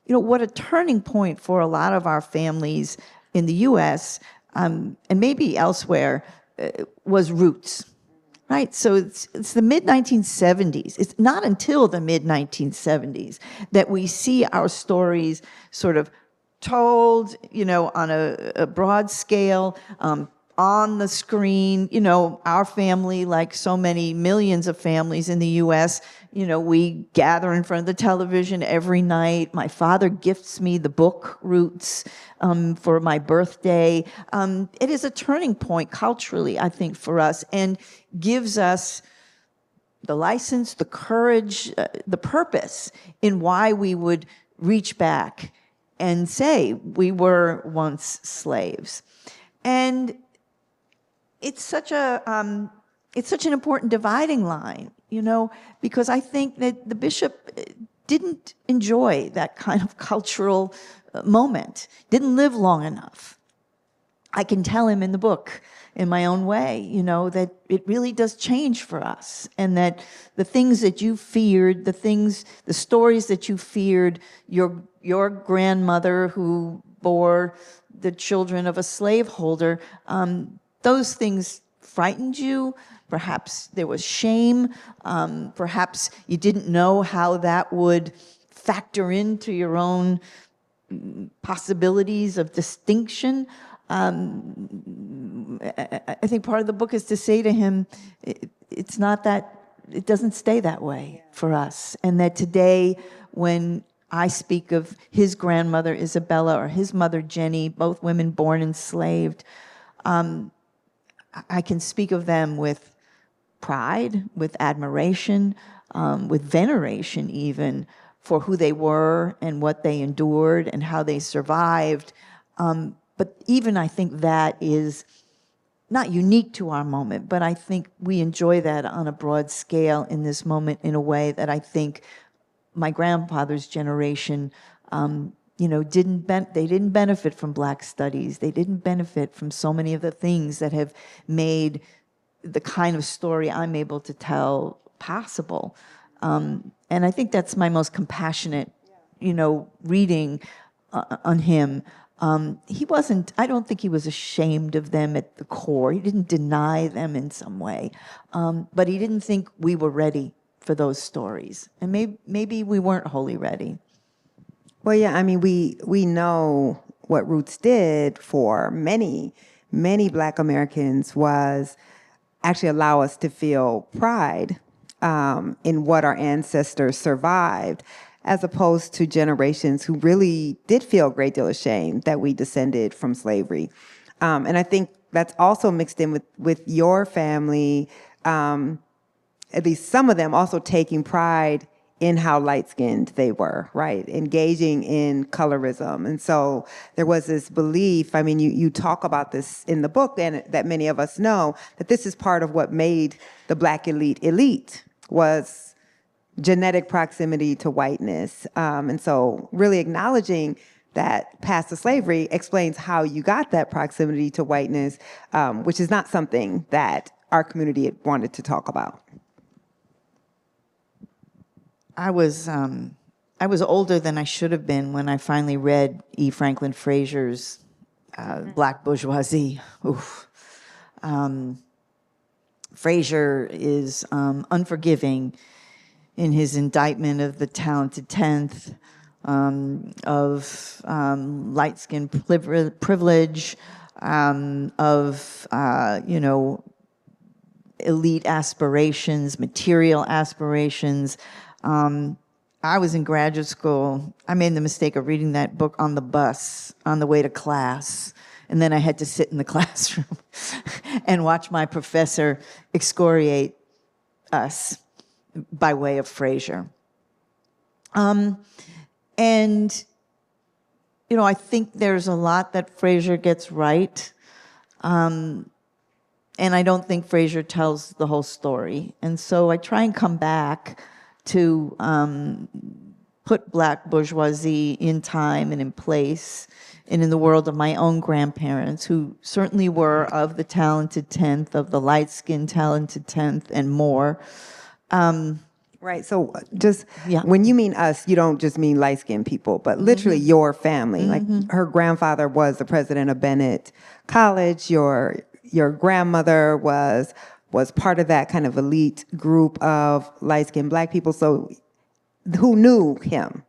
what a turning point for a lot of our families in the U.S. And maybe elsewhere was roots. Right, so it's the mid-1970s. It's not until the mid-1970s that we see our stories sort of told, on a broad scale, on the screen. Our family, like so many millions of families in the U.S., we gather in front of the television every night. My father gifts me the book Roots for my birthday. It is a turning point culturally, I think, for us, and gives us the license, the courage, the purpose in why we would reach back and say we were once slaves. And it's such an important dividing line, because I think that the bishop didn't enjoy that kind of cultural moment, didn't live long enough. I can tell him in the book, in my own way, that it really does change for us, and that the things that you feared, the stories that you feared, your grandmother who bore the children of a slaveholder, those things frightened you. Perhaps there was shame. Perhaps you didn't know how that would factor into your own possibilities of distinction. I think part of the book is to say to him, it's not that, it doesn't stay that way for us. And that today, when I speak of his grandmother, Isabella, or his mother, Jenny, both women born enslaved, I can speak of them with pride, with admiration, with veneration even, for who they were and what they endured and how they survived. But even I think that is not unique to our moment, but I think we enjoy that on a broad scale in this moment in a way that I think my grandfather's generation, they didn't benefit from Black studies. They didn't benefit from so many of the things that have made the kind of story I'm able to tell possible. And I think that's my most compassionate, reading on him. I don't think he was ashamed of them at the core. He didn't deny them in some way. But he didn't think we were ready for those stories. And maybe we weren't wholly ready. Well, yeah, I mean, we know what Roots did for many, many Black Americans was actually allow us to feel pride in what our ancestors survived, as opposed to generations who really did feel a great deal of shame that we descended from slavery. And I think that's also mixed in with your family, at least some of them also taking pride in how light-skinned they were, right? Engaging in colorism. And so there was this belief, I mean, you talk about this in the book, and that many of us know, that this is part of what made the Black elite was genetic proximity to whiteness. And so really acknowledging that past the slavery explains how you got that proximity to whiteness, which is not something that our community had wanted to talk about. I was older than I should have been when I finally read E. Franklin Frazier's Black Bourgeoisie. Oof. Frazier is unforgiving in his indictment of the talented tenth, of light-skin privilege, of elite aspirations, material aspirations. I was in graduate school. I made the mistake of reading that book on the bus on the way to class. And then I had to sit in the classroom and watch my professor excoriate us by way of Frazier. And, I think there's a lot that Frazier gets right. And I don't think Frazier tells the whole story. And so I try and come back to put Black bourgeoisie in time and in place and in the world of my own grandparents, who certainly were of the talented tenth, of the light-skinned talented tenth and more. Right, so just Yeah. when you mean us, you don't just mean light-skinned people, but literally your family. Like her grandfather was the president of Bennett College, your grandmother was part of that kind of elite group of light-skinned Black people, so who knew him.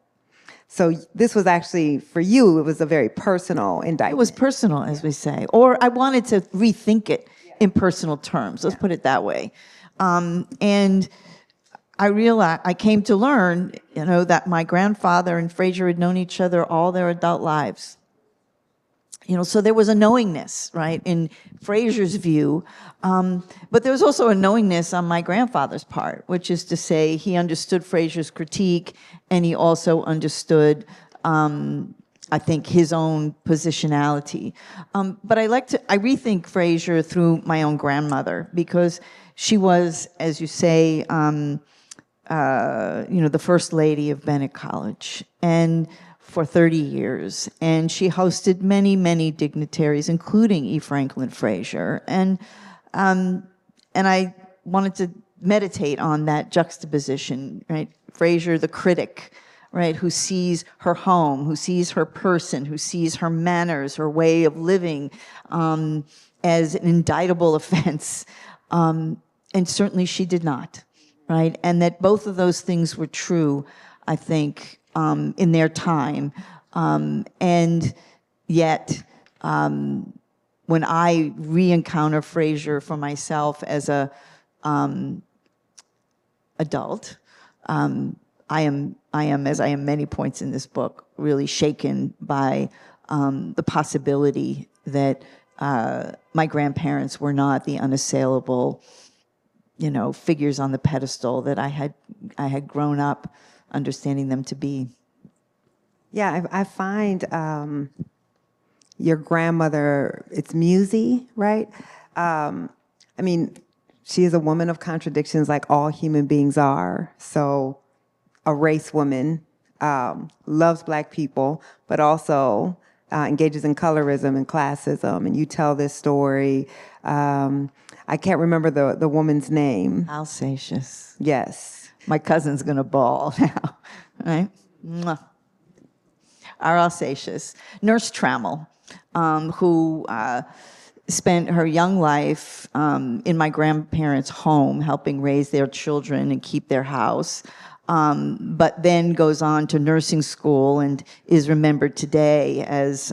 So this was actually, for you, it was a very personal indictment. It was personal, as we say. Or I wanted to rethink it in personal terms. Let's put it that way. And I realized, I came to learn, that my grandfather and Fraser had known each other all their adult lives. So there was a knowingness, right, in Fraser's view. But there was also a knowingness on my grandfather's part, which is to say he understood Fraser's critique, and he also understood, I think, his own positionality. But I rethink Fraser through my own grandmother, because she was, as you say, the first lady of Bennett College, and for 30 years, and she hosted many, many dignitaries, including E. Franklin Fraser, and I wanted to meditate on that juxtaposition, right? Fraser, the critic, right, who sees her home, who sees her person, who sees her manners, her way of living as an indictable offense, and certainly she did not, right? And that both of those things were true, I think, in their time. And yet, when I re-encounter Fraser for myself as a adult, I am, as I am many points in this book, really shaken by the possibility that my grandparents were not the unassailable, figures on the pedestal that I had grown up understanding them to be. Yeah, I find your grandmother, it's Musy, right? She is a woman of contradictions like all human beings are. So a race woman, loves Black people, but also engages in colorism and classism. And you tell this story. I can't remember the woman's name. Alsatius. Yes. My cousin's gonna bawl now, right? Mwah. Our Alsatius. Nurse Trammell, who spent her young life in my grandparents' home, helping raise their children and keep their house, but then goes on to nursing school and is remembered today as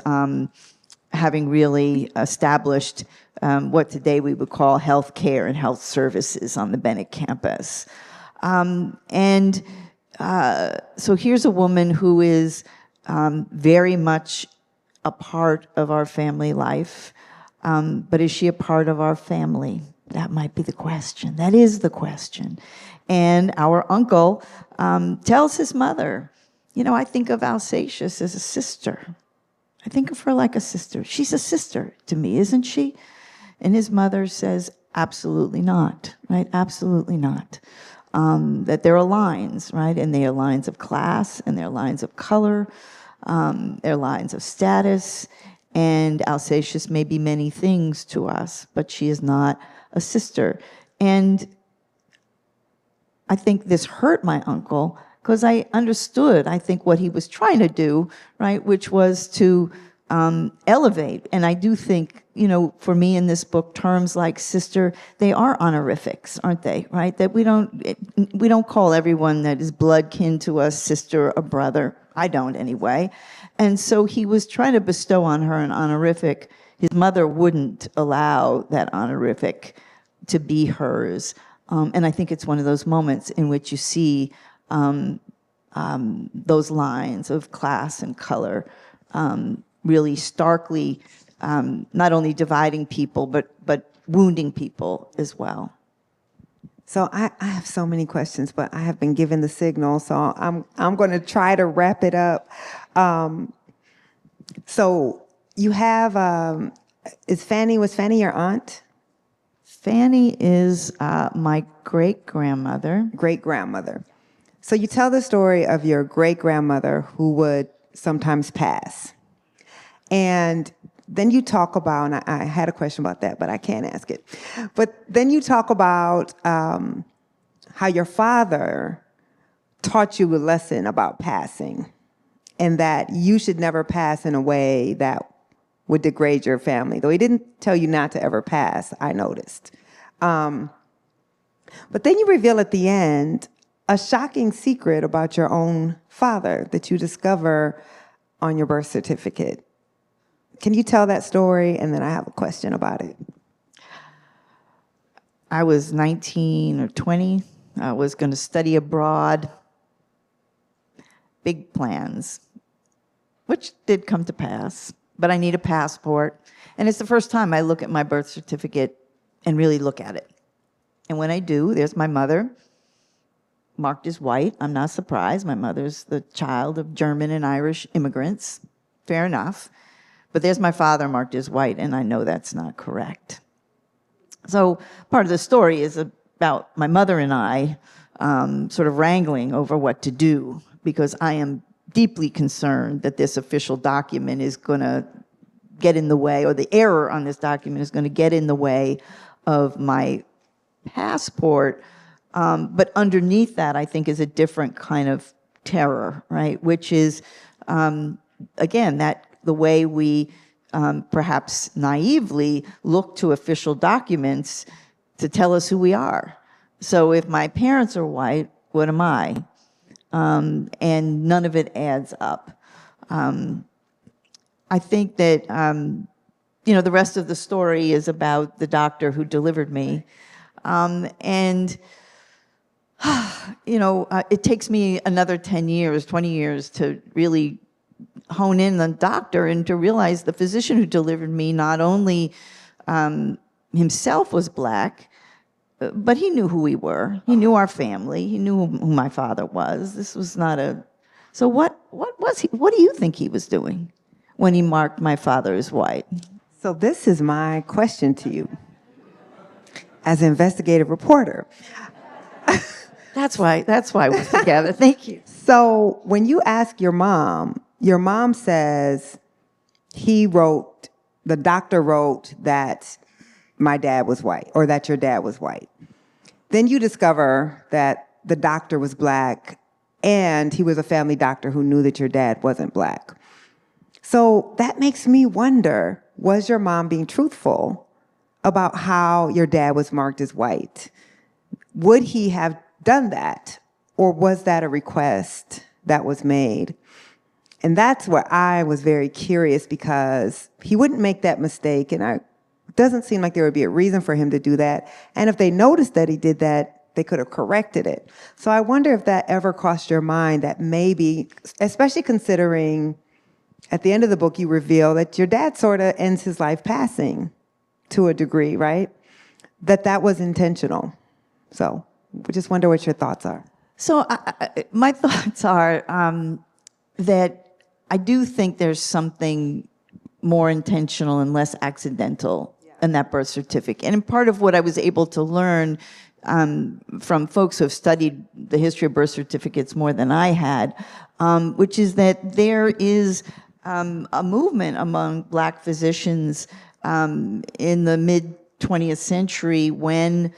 having really established what today we would call health care and health services on the Bennett campus. So here's a woman who is very much a part of our family life. But is she a part of our family? That might be the question. That is the question. And our uncle tells his mother, I think of Alsatius as a sister. I think of her like a sister. She's a sister to me, isn't she? And his mother says, absolutely not, right? Absolutely not. That there are lines, right? And they are lines of class, and there are lines of color, there are lines of status, and Alsatius may be many things to us, but she is not a sister. And I think this hurt my uncle, because I understood, I think, what he was trying to do, right, which was to elevate. And I do think, for me in this book, terms like sister, they are honorifics, aren't they, right? That we don't call everyone that is blood kin to us sister or brother. I don't, anyway. And so he was trying to bestow on her an honorific. His mother wouldn't allow that honorific to be hers. And I think it's one of those moments in which you see those lines of class and color really starkly not only dividing people, but wounding people as well. So I have so many questions, but I have been given the signal, so I'm going to try to wrap it up. So you have, was Fanny your aunt? Fanny is my great-grandmother. Great-grandmother. So you tell the story of your great-grandmother who would sometimes pass. And then you talk about, and I had a question about that, but I can't ask it. But then you talk about how your father taught you a lesson about passing, and that you should never pass in a way that would degrade your family. Though he didn't tell you not to ever pass, I noticed. But then you reveal at the end a shocking secret about your own father that you discover on your birth certificate. Can you tell that story? And then I have a question about it. I was 19 or 20. I was going to study abroad. Big plans, which did come to pass, but I need a passport. And it's the first time I look at my birth certificate and really look at it. And when I do, there's my mother, marked as white. I'm not surprised. My mother's the child of German and Irish immigrants. Fair enough. But there's my father marked as white, and I know that's not correct. So part of the story is about my mother and I sort of wrangling over what to do, because I am deeply concerned that this official document is going to get in the way, or the error on this document is going to get in the way of my passport. But underneath that, I think, is a different kind of terror, right? Which is, again, that the way we perhaps naively look to official documents to tell us who we are. So if my parents are white, what am I? And none of it adds up. I think that, the rest of the story is about the doctor who delivered me. It takes me another 10 years, 20 years to really hone in on the doctor and to realize the physician who delivered me not only himself was black, but he knew who we were. He knew our family. He knew who my father was. This was not a... So what was he? What do you think he was doing when he marked my father as white? So this is my question to you as an investigative reporter. That's why we're together. Thank you. So when you ask your mom says the doctor wrote that my dad was white, or that your dad was white. Then you discover that the doctor was black, and he was a family doctor who knew that your dad wasn't black. So that makes me wonder, was your mom being truthful about how your dad was marked as white? Would he have done that, or was that a request that was made? And that's where I was very curious, because he wouldn't make that mistake, and it doesn't seem like there would be a reason for him to do that. And if they noticed that he did that, they could have corrected it. So I wonder if that ever crossed your mind, that maybe, especially considering at the end of the book you reveal that your dad sort of ends his life passing to a degree, right? That was intentional. So we just wonder what your thoughts are. So my thoughts are that I do think there's something more intentional and less accidental in that birth certificate. And part of what I was able to learn from folks who have studied the history of birth certificates more than I had, which is that there is a movement among black physicians in the mid-20th century when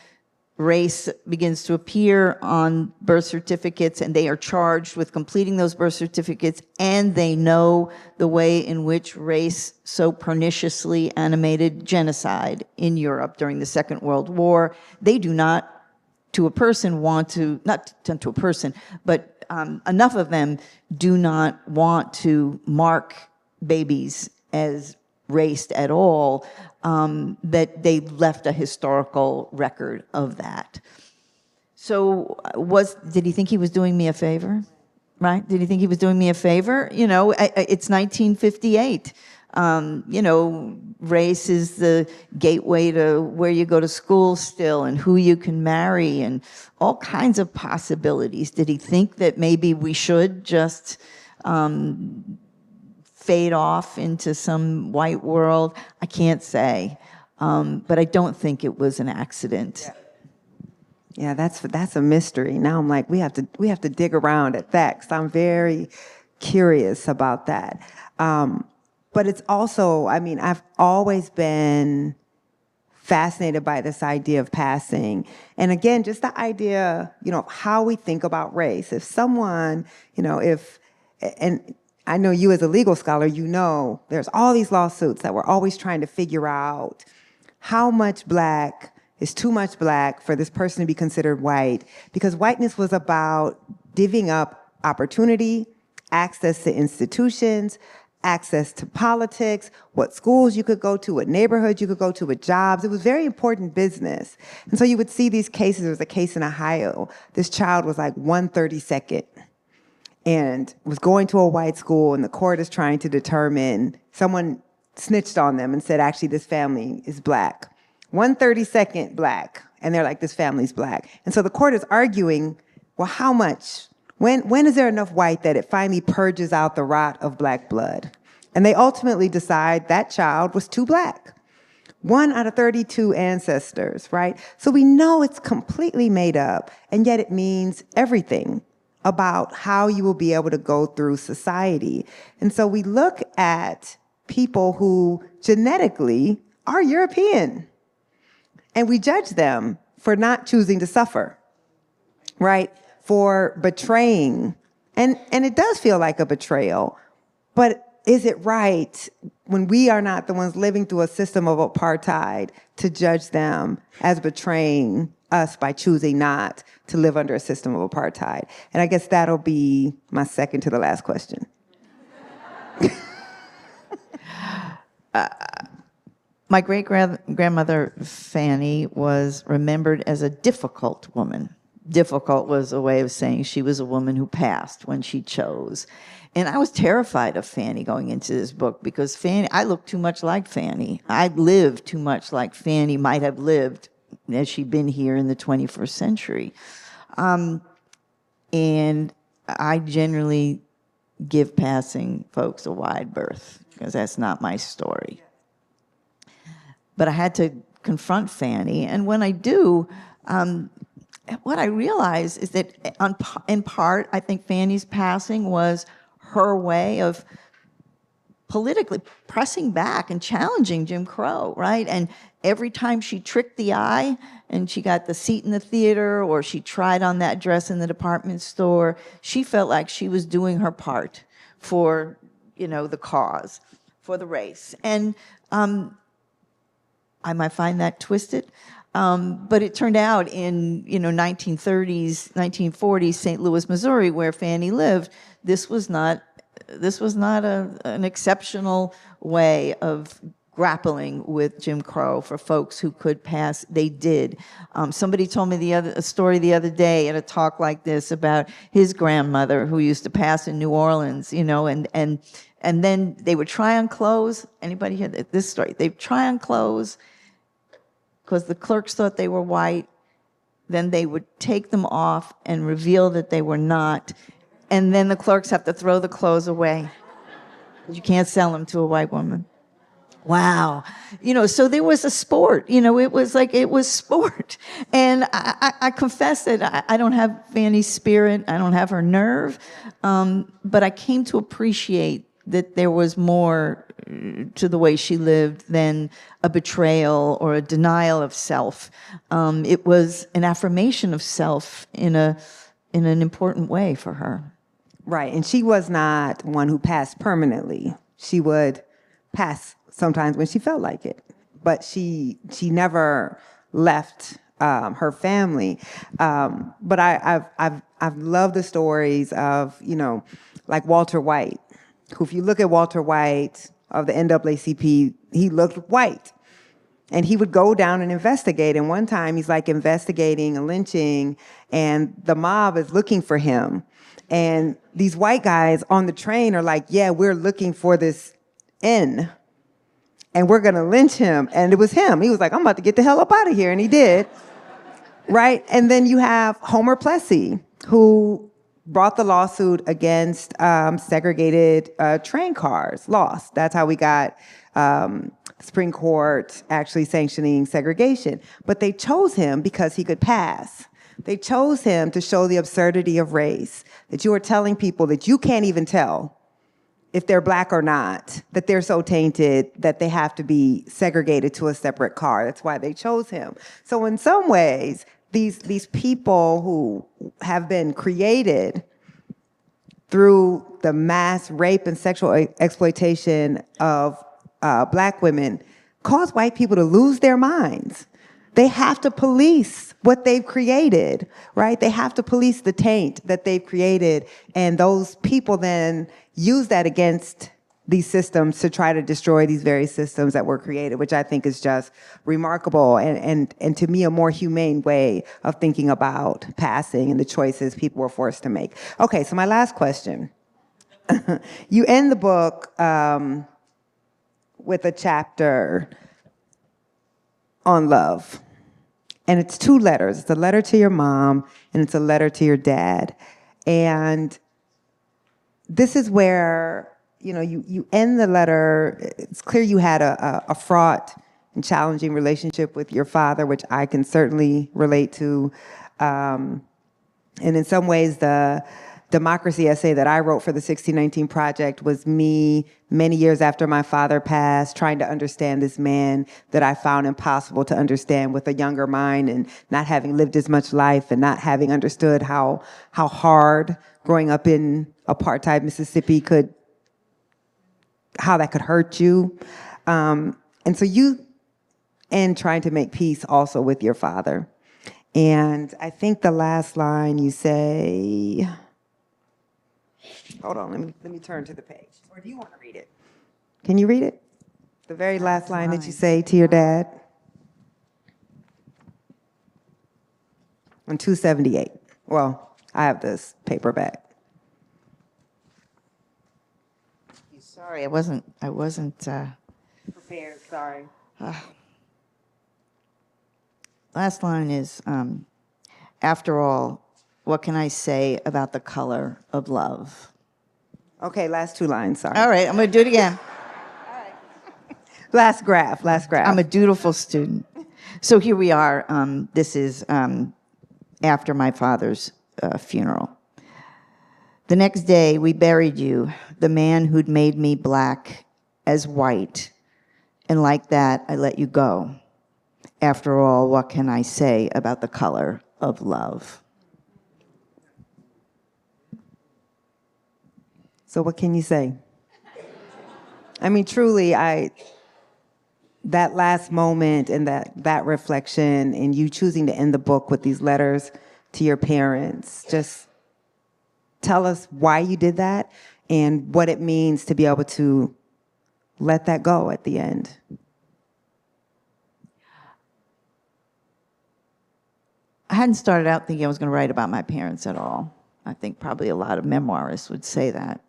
race begins to appear on birth certificates, and they are charged with completing those birth certificates, and they know the way in which race so perniciously animated genocide in Europe during the Second World War. They do not, to a person, want to, not to a person, but enough of them do not want to mark babies as raced at all, that they left a historical record of that. So did he think he was doing me a favor? Right? Did he think he was doing me a favor? It's 1958. Race is the gateway to where you go to school still, and who you can marry, and all kinds of possibilities. Did he think that maybe we should just fade off into some white world? I can't say, but I don't think it was an accident. Yeah, that's a mystery. Now I'm like, we have to dig around at that, because I'm very curious about that. But it's also, I've always been fascinated by this idea of passing. And again, just the idea, how we think about race. If someone, and I know you as a legal scholar, there's all these lawsuits that we're always trying to figure out how much black is too much black for this person to be considered white, because whiteness was about divvying up opportunity, access to institutions, access to politics, what schools you could go to, what neighborhoods you could go to, what jobs. It was very important business. And so you would see these cases. There was a case in Ohio. This child was like 132nd and was going to a white school, and the court is trying to determine, someone snitched on them and said, actually, this family is black. 132nd black. And they're like, this family's black. And so the court is arguing, well, how much? When is there enough white that it finally purges out the rot of black blood? And they ultimately decide that child was too black. 1 out of 32 ancestors, right? So we know it's completely made up, and yet it means everything about how you will be able to go through society. And so we look at people who genetically are European, and we judge them for not choosing to suffer, right? For betraying. And it does feel like a betrayal, but is it right when we are not the ones living through a system of apartheid to judge them as betraying us by choosing not to live under a system of apartheid? And I guess that'll be my second to the last question. My great-grandmother Fanny was remembered as a difficult woman. Difficult was a way of saying she was a woman who passed when she chose. And I was terrified of Fanny going into this book, because I looked too much like Fanny. I lived too much like Fanny might have lived as she'd been here in the 21st century. And I generally give passing folks a wide berth, because that's not my story. But I had to confront Fanny, and when I do, what I realize is that in part, I think Fanny's passing was her way of politically pressing back and challenging Jim Crow, right? And every time she tricked the eye and she got the seat in the theater, or she tried on that dress in the department store, she felt like she was doing her part for, the cause, for the race. And I might find that twisted. But it turned out in 1930s, 1940s, St. Louis, Missouri, where Fanny lived, this was not an exceptional way of grappling with Jim Crow for folks who could pass. They did. Somebody told me a story the other day at a talk like this about his grandmother who used to pass in New Orleans, and then they would try on clothes. Anybody hear this story? They'd try on clothes because the clerks thought they were white. Then they would take them off and reveal that they were not. And then the clerks have to throw the clothes away. You can't sell them to a white woman. Wow. So there was a sport. It was sport. And I confess that I don't have Fanny's spirit. I don't have her nerve. But I came to appreciate that there was more to the way she lived than a betrayal or a denial of self. It was an affirmation of self in an important way for her. Right, and she was not one who passed permanently. She would pass sometimes when she felt like it, but she never left her family. But I've loved the stories of like Walter White, who, if you look at Walter White of the NAACP, he looked white. And he would go down and investigate. And one time he's like investigating a lynching, and the mob is looking for him. And these white guys on the train are like, yeah, we're looking for this N, and we're going to lynch him. And it was him. He was like, I'm about to get the hell up out of here. And he did. Right? And then you have Homer Plessy, who brought the lawsuit against segregated train cars, lost. That's how we got Supreme Court actually sanctioning segregation. But they chose him because he could pass. They chose him to show the absurdity of race, that you are telling people that you can't even tell if they're black or not, that they're so tainted that they have to be segregated to a separate car. That's why they chose him. So in some ways, these people who have been created through the mass rape and sexual exploitation of black women cause white people to lose their minds. they have to police what they've created, right? They have to police the taint that they've created, and those people then use that against these systems to try to destroy these very systems that were created, which I think is just remarkable and to me a more humane way of thinking about passing and the choices people were forced to make. Okay, so my last question. You end the book with a chapter on love. And it's 2 letters. It's a letter to your mom and it's a letter to your dad. And this is where, you know, you end the letter. It's clear you had a fraught and challenging relationship with your father, which I can certainly relate to. And in some ways, the democracy essay that I wrote for the 1619 Project was me, many years after my father passed, trying to understand this man that I found impossible to understand with a younger mind and not having lived as much life and not having understood how hard growing up in apartheid Mississippi how that could hurt you. And so and trying to make peace also with your father. And I think the last line you say, hold on, let me turn to the page. Or do you want to read it? Can you read it? The very last line that you say to your dad? On 278. Well, I have this paperback. Sorry, I wasn't Prepared, sorry. Last line is, after all, what can I say about the color of love? Okay, last 2 lines, sorry. All right, I'm going to do it again. Last graph. I'm a dutiful student. So here we are. This is after my father's funeral. The next day, we buried you, the man who'd made me black as white. And like that, I let you go. After all, what can I say about the color of love? So what can you say? I mean, truly, that last moment and that reflection and you choosing to end the book with these letters to your parents, just tell us why you did that and what it means to be able to let that go at the end. I hadn't started out thinking I was going to write about my parents at all. I think probably a lot of memoirists would say that.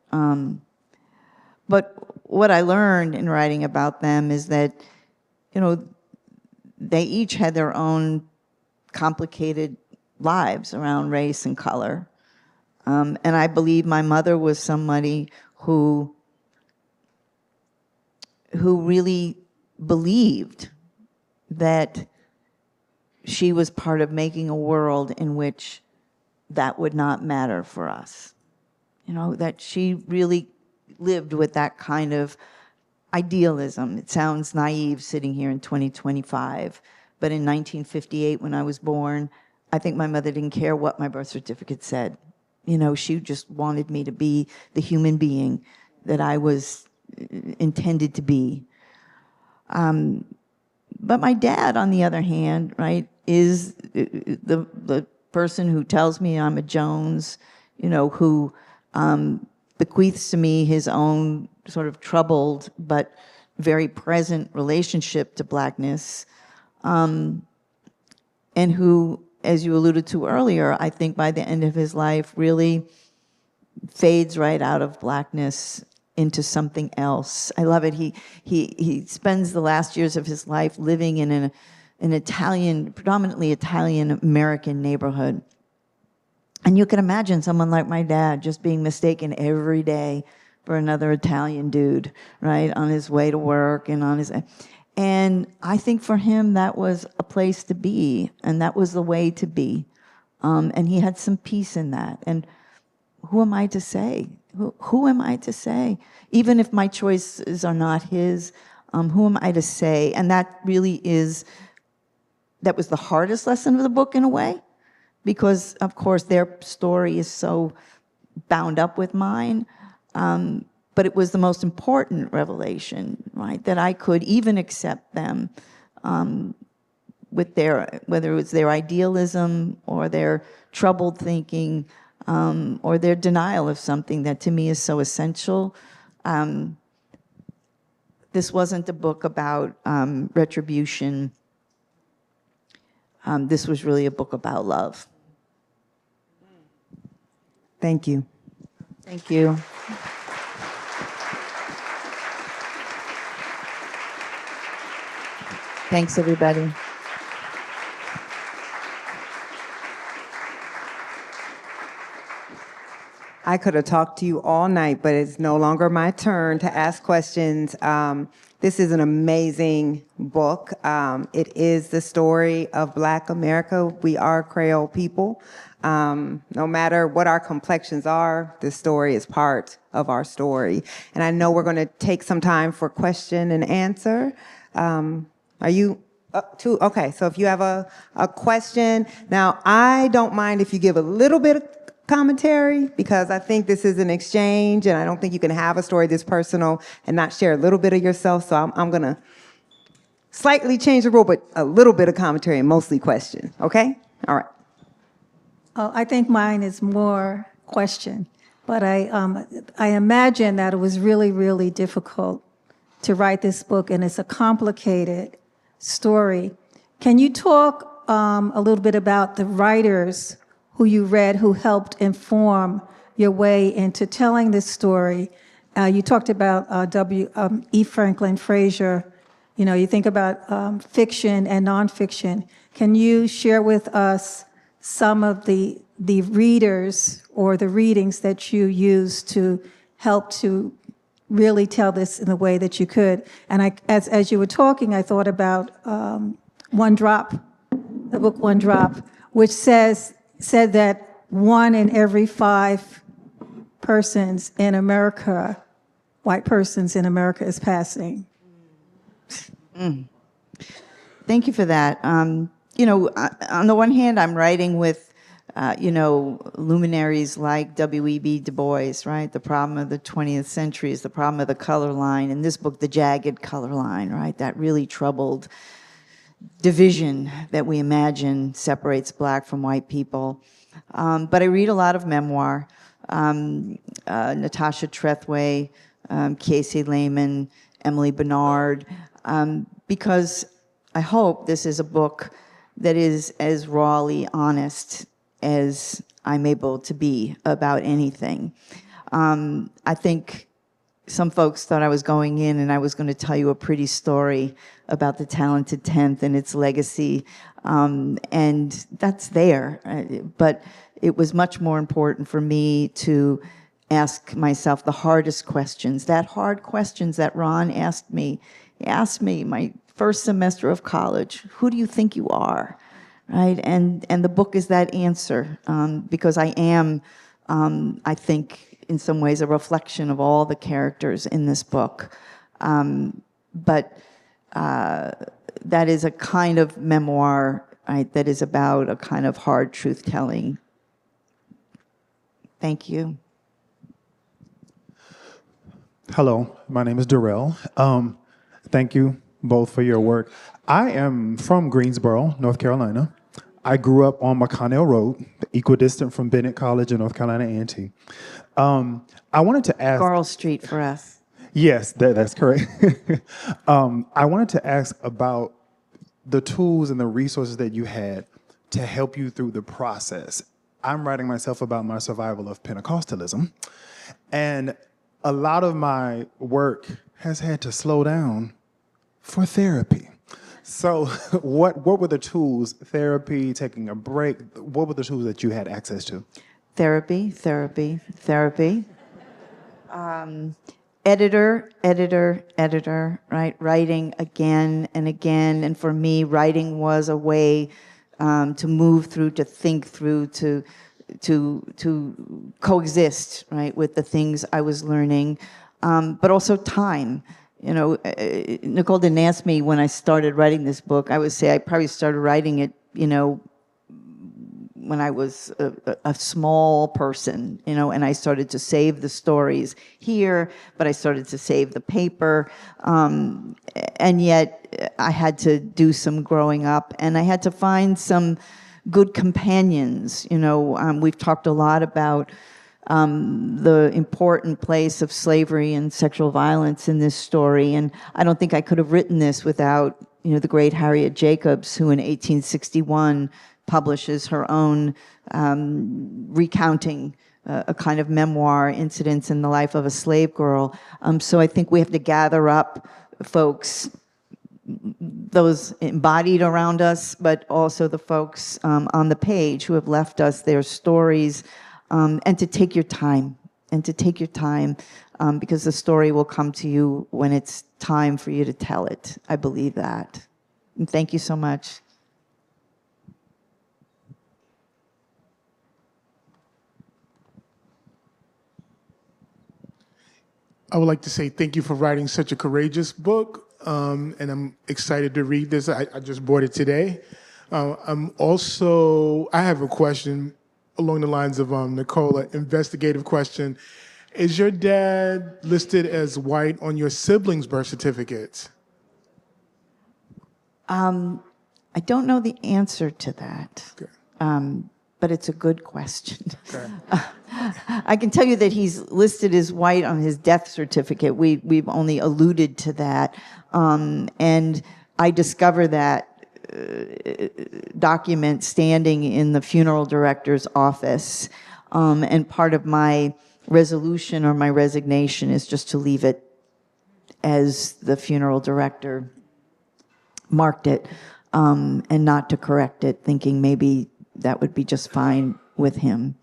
But what I learned in writing about them is that, you know, they each had their own complicated lives around race and color. And I believe my mother was somebody who really believed that she was part of making a world in which that would not matter for us. You know, that she really lived with that kind of idealism. It sounds naive sitting here in 2025, but in 1958 when I was born, I think my mother didn't care what my birth certificate said. You know, she just wanted me to be the human being that I was intended to be. But my dad, on the other hand, right, is the person who tells me I'm a Jones, you know, who bequeaths to me his own sort of troubled but very present relationship to blackness, and who, as you alluded to earlier, I think by the end of his life really fades right out of blackness into something else. I love it. He spends the last years of his life living in an Italian, predominantly Italian American neighborhood. And you can imagine someone like my dad just being mistaken every day for another Italian dude, right, on his way to work and on his... And I think for him that was a place to be, and that was the way to be. And he had some peace in that. And who am I to say? Who am I to say? Even if my choices are not his, who am I to say? And that really that was the hardest lesson of the book in a way, because of course their story is so bound up with mine. But it was the most important revelation, right? That I could even accept them with their, whether it's their idealism or their troubled thinking, or their denial of something that to me is so essential. This wasn't a book about retribution. This was really a book about love. Thank you. Thank you. Thanks, everybody. I could have talked to you all night, but it's no longer my turn to ask questions. This is an amazing book. It is the story of Black America. We are Creole people. No matter what our complexions are, this story is part of our story. And I know we're going to take some time for question and answer. Are you up to? Okay, so if you have a question. Now, I don't mind if you give a little bit of commentary, because I think this is an exchange, and I don't think you can have a story this personal and not share a little bit of yourself. So I'm going to slightly change the rule, but a little bit of commentary and mostly question. Okay? All right. I think mine is more question, but I imagine that it was really, really difficult to write this book, and it's a complicated story. Can you talk a little bit about the writers who you read who helped inform your way into telling this story? You talked about E. Franklin Frazier. You know, you think about fiction and nonfiction. Can you share with us some of the readers or the readings that you used to help to really tell this in the way that you could? And as you were talking, I thought about One Drop, the book One Drop, which said that 1 in every 5 persons in America, white persons in America, is passing. Thank you for that. You know, on the one hand, I'm writing with, you know, luminaries like W.E.B. Du Bois, right? The problem of the 20th century is the problem of the color line. In this book, the jagged color line, right? That really troubled division that we imagine separates Black from white people. But I read a lot of memoir. Natasha Trethewey, Casey Lehman, Emily Bernard, because I hope this is a book that is as rawly honest as I'm able to be about anything. I think some folks thought I was going in and I was going to tell you a pretty story about the Talented Tenth and its legacy, and that's there. But it was much more important for me to ask myself the hardest questions, that hard questions that Ron asked me. He asked me my first semester of college, who do you think you are? Right? And the book is that answer, because I am, I think, in some ways, a reflection of all the characters in this book. But that is a kind of memoir, right, that is about a kind of hard truth-telling. Thank you. Hello, my name is Darrell. Thank you both for your work. I am from Greensboro, North Carolina. I grew up on McConnell Road, equidistant from Bennett College in North Carolina A&T. I wanted to ask... Garl Street for us. Yes, that's correct. I wanted to ask about the tools and the resources that you had to help you through the process. I'm writing myself about my survival of Pentecostalism, and a lot of my work has had to slow down for therapy. So what were the tools, therapy, taking a break, what were the tools that you had access to? Therapy. Editor, right? Writing again and again. And for me, writing was a way to move through, to think through, to coexist, right, with the things I was learning, but also time. You know, Nikole didn't ask me when I started writing this book. I would say I probably started writing it, you know, when I was a small person, and I started to save the stories here, but I started to save the paper, and yet I had to do some growing up, and I had to find some good companions. We've talked a lot about the important place of slavery and sexual violence in this story, and I don't think I could have written this without the great Harriet Jacobs, who in 1861 publishes her own recounting a kind of memoir, Incidents in the Life of a Slave Girl. So I think we have to gather up folks, those embodied around us, but also the folks on the page who have left us their stories, and to take your time, because the story will come to you when it's time for you to tell it. I believe that. And thank you so much. I would like to say thank you for writing such a courageous book, and I'm excited to read this. I just bought it today. I have a question along the lines of Nikole, an investigative question. Is your dad listed as white on your siblings' birth certificates? I don't know the answer to that, Okay. but it's a good question. Okay. I can tell you that he's listed as white on his death certificate. We've only alluded to that. And I discovered that document standing in the funeral director's office. And part of my resolution or my resignation is just to leave it as the funeral director marked it, and not to correct it, thinking maybe that would be just fine with him.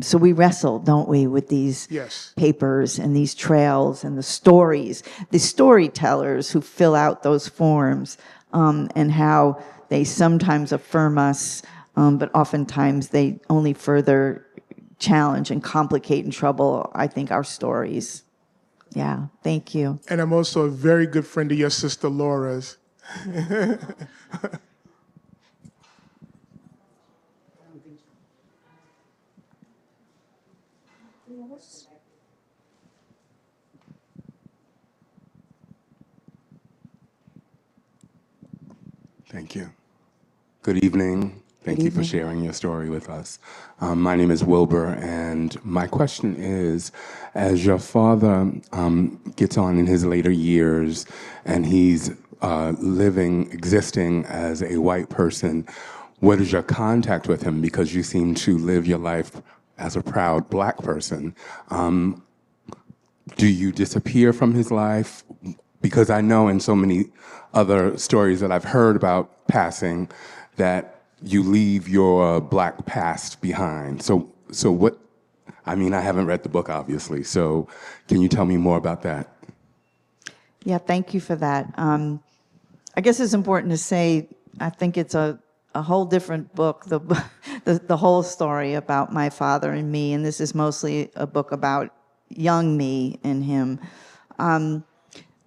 So we wrestle, don't we, with these Yes. papers and these trails and the stories, the storytellers who fill out those forms, and how they sometimes affirm us, but oftentimes they only further challenge and complicate and trouble, I think, our stories. Yeah, thank you. And I'm also a very good friend of your sister Laura's. Thank you. Good evening. Thank you for sharing your story with us. My name is Wilbur, and my question is, as your father gets on in his later years and he's existing as a white person, what is your contact with him? Because you seem to live your life as a proud black person. Do you disappear from his life? Because I know in so many other stories that I've heard about passing that you leave your black past behind. So what, I haven't read the book, obviously, so can you tell me more about that? Yeah, thank you for that. I guess it's important to say, I think it's a whole different book, the whole story about my father and me, and this is mostly a book about young me and him.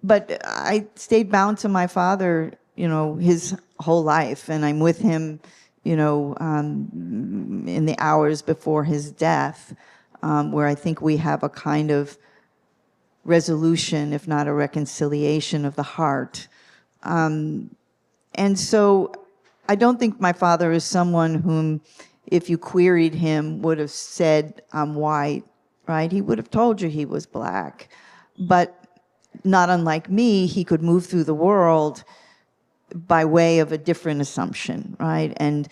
But I stayed bound to my father, his whole life, and I'm with him, in the hours before his death, where I think we have a kind of resolution, if not a reconciliation of the heart. And so I don't think my father is someone whom, if you queried him, would have said, I'm white, right? He would have told you he was black. But not unlike me, he could move through the world by way of a different assumption, right? And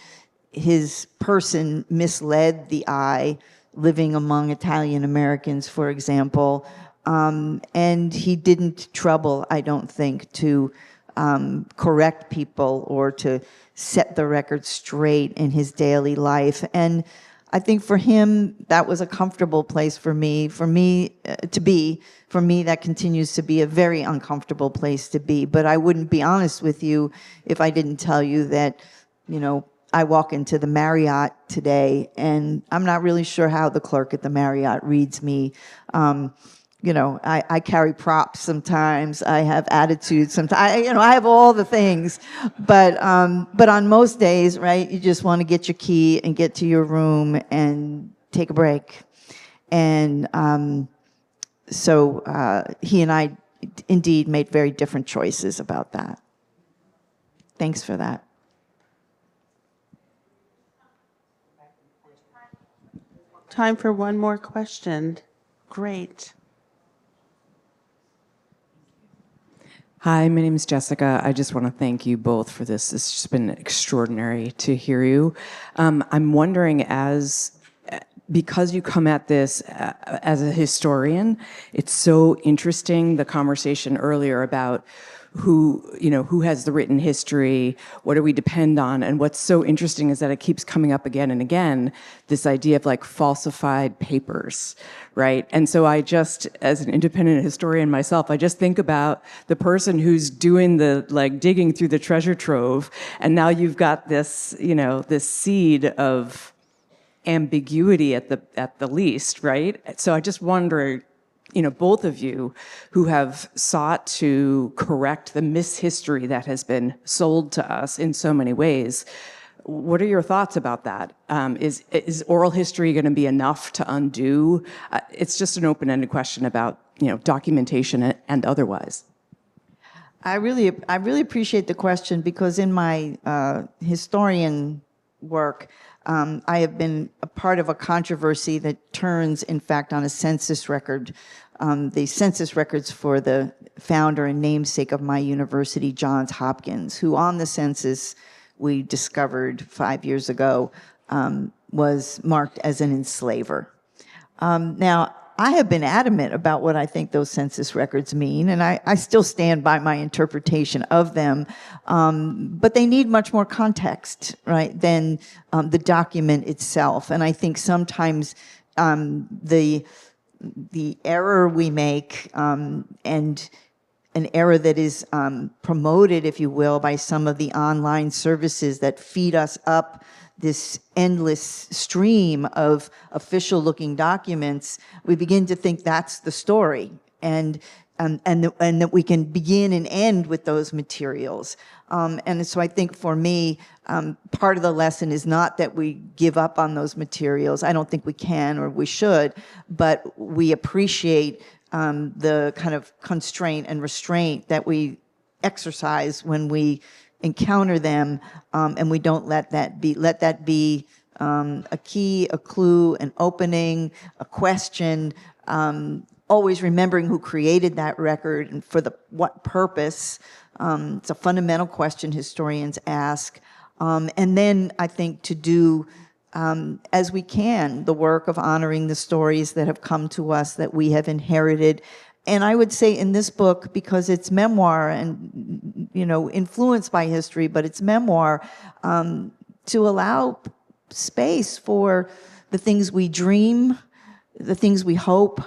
his person misled the eye, living among Italian Americans, for example, and he didn't trouble, I don't think, to correct people or to set the record straight in his daily life. And I think for him, that was a comfortable place for me to be. For me, that continues to be a very uncomfortable place to be. But I wouldn't be honest with you if I didn't tell you that, I walk into the Marriott today, and I'm not really sure how the clerk at the Marriott reads me. I carry props sometimes. I have attitudes sometimes. I have all the things. But on most days, right, you just want to get your key and get to your room and take a break. And so he and I indeed made very different choices about that. Thanks for that. Time for one more question. Great. Hi, my name is Jessica. I just want to thank you both for this. It's just been extraordinary to hear you. I'm wondering, because you come at this as a historian, it's so interesting, the conversation earlier about who has the written history, what do we depend on, and what's so interesting is that it keeps coming up again and again, this idea of like falsified papers, right? And so I just, as an independent historian myself, I just think about the person who's doing the digging through the treasure trove, and now you've got this, this seed of ambiguity at the least, right? So I just wonder, both of you who have sought to correct the mishistory that has been sold to us in so many ways, what are your thoughts about that? Is oral history going to be enough to undo? It's just an open-ended question about, documentation and otherwise. I really appreciate the question, because in my historian work, I have been a part of a controversy that turns, in fact, on a census record. The census records for the founder and namesake of my university, Johns Hopkins, who on the census we discovered 5 years ago was marked as an enslaver. Now, I have been adamant about what I think those census records mean, and I still stand by my interpretation of them, but they need much more context, right, than the document itself. And I think sometimes the error we make, and an error that is promoted, if you will, by some of the online services that feed us up this endless stream of official-looking documents, we begin to think that's the story, and that we can begin and end with those materials. And so I think for me, part of the lesson is not that we give up on those materials. I don't think we can or we should, but we appreciate the kind of constraint and restraint that we exercise when we encounter them, and we don't let that be a key, a clue, an opening, a question, always remembering who created that record and for what purpose. It's a fundamental question historians ask. And then I think to do, as we can, the work of honoring the stories that have come to us, that we have inherited. And I would say in this book, because it's memoir and, influenced by history, but it's memoir, to allow space for the things we dream, the things we hope,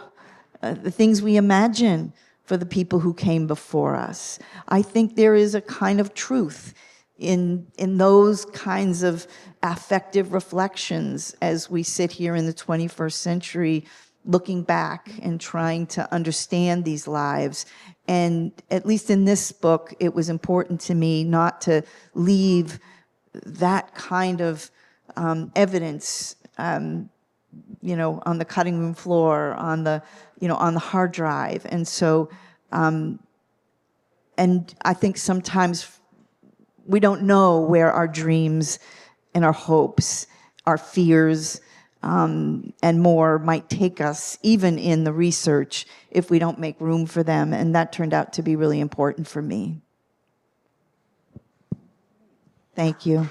the things we imagine for the people who came before us. I think there is a kind of truth in those kinds of affective reflections as we sit here in the 21st century, looking back and trying to understand these lives. And at least in this book, it was important to me not to leave that kind of evidence, on the cutting room floor, on the hard drive. And so, and I think sometimes we don't know where our dreams and our hopes, our fears, and more might take us, even in the research, if we don't make room for them. And that turned out to be really important for me. Thank you.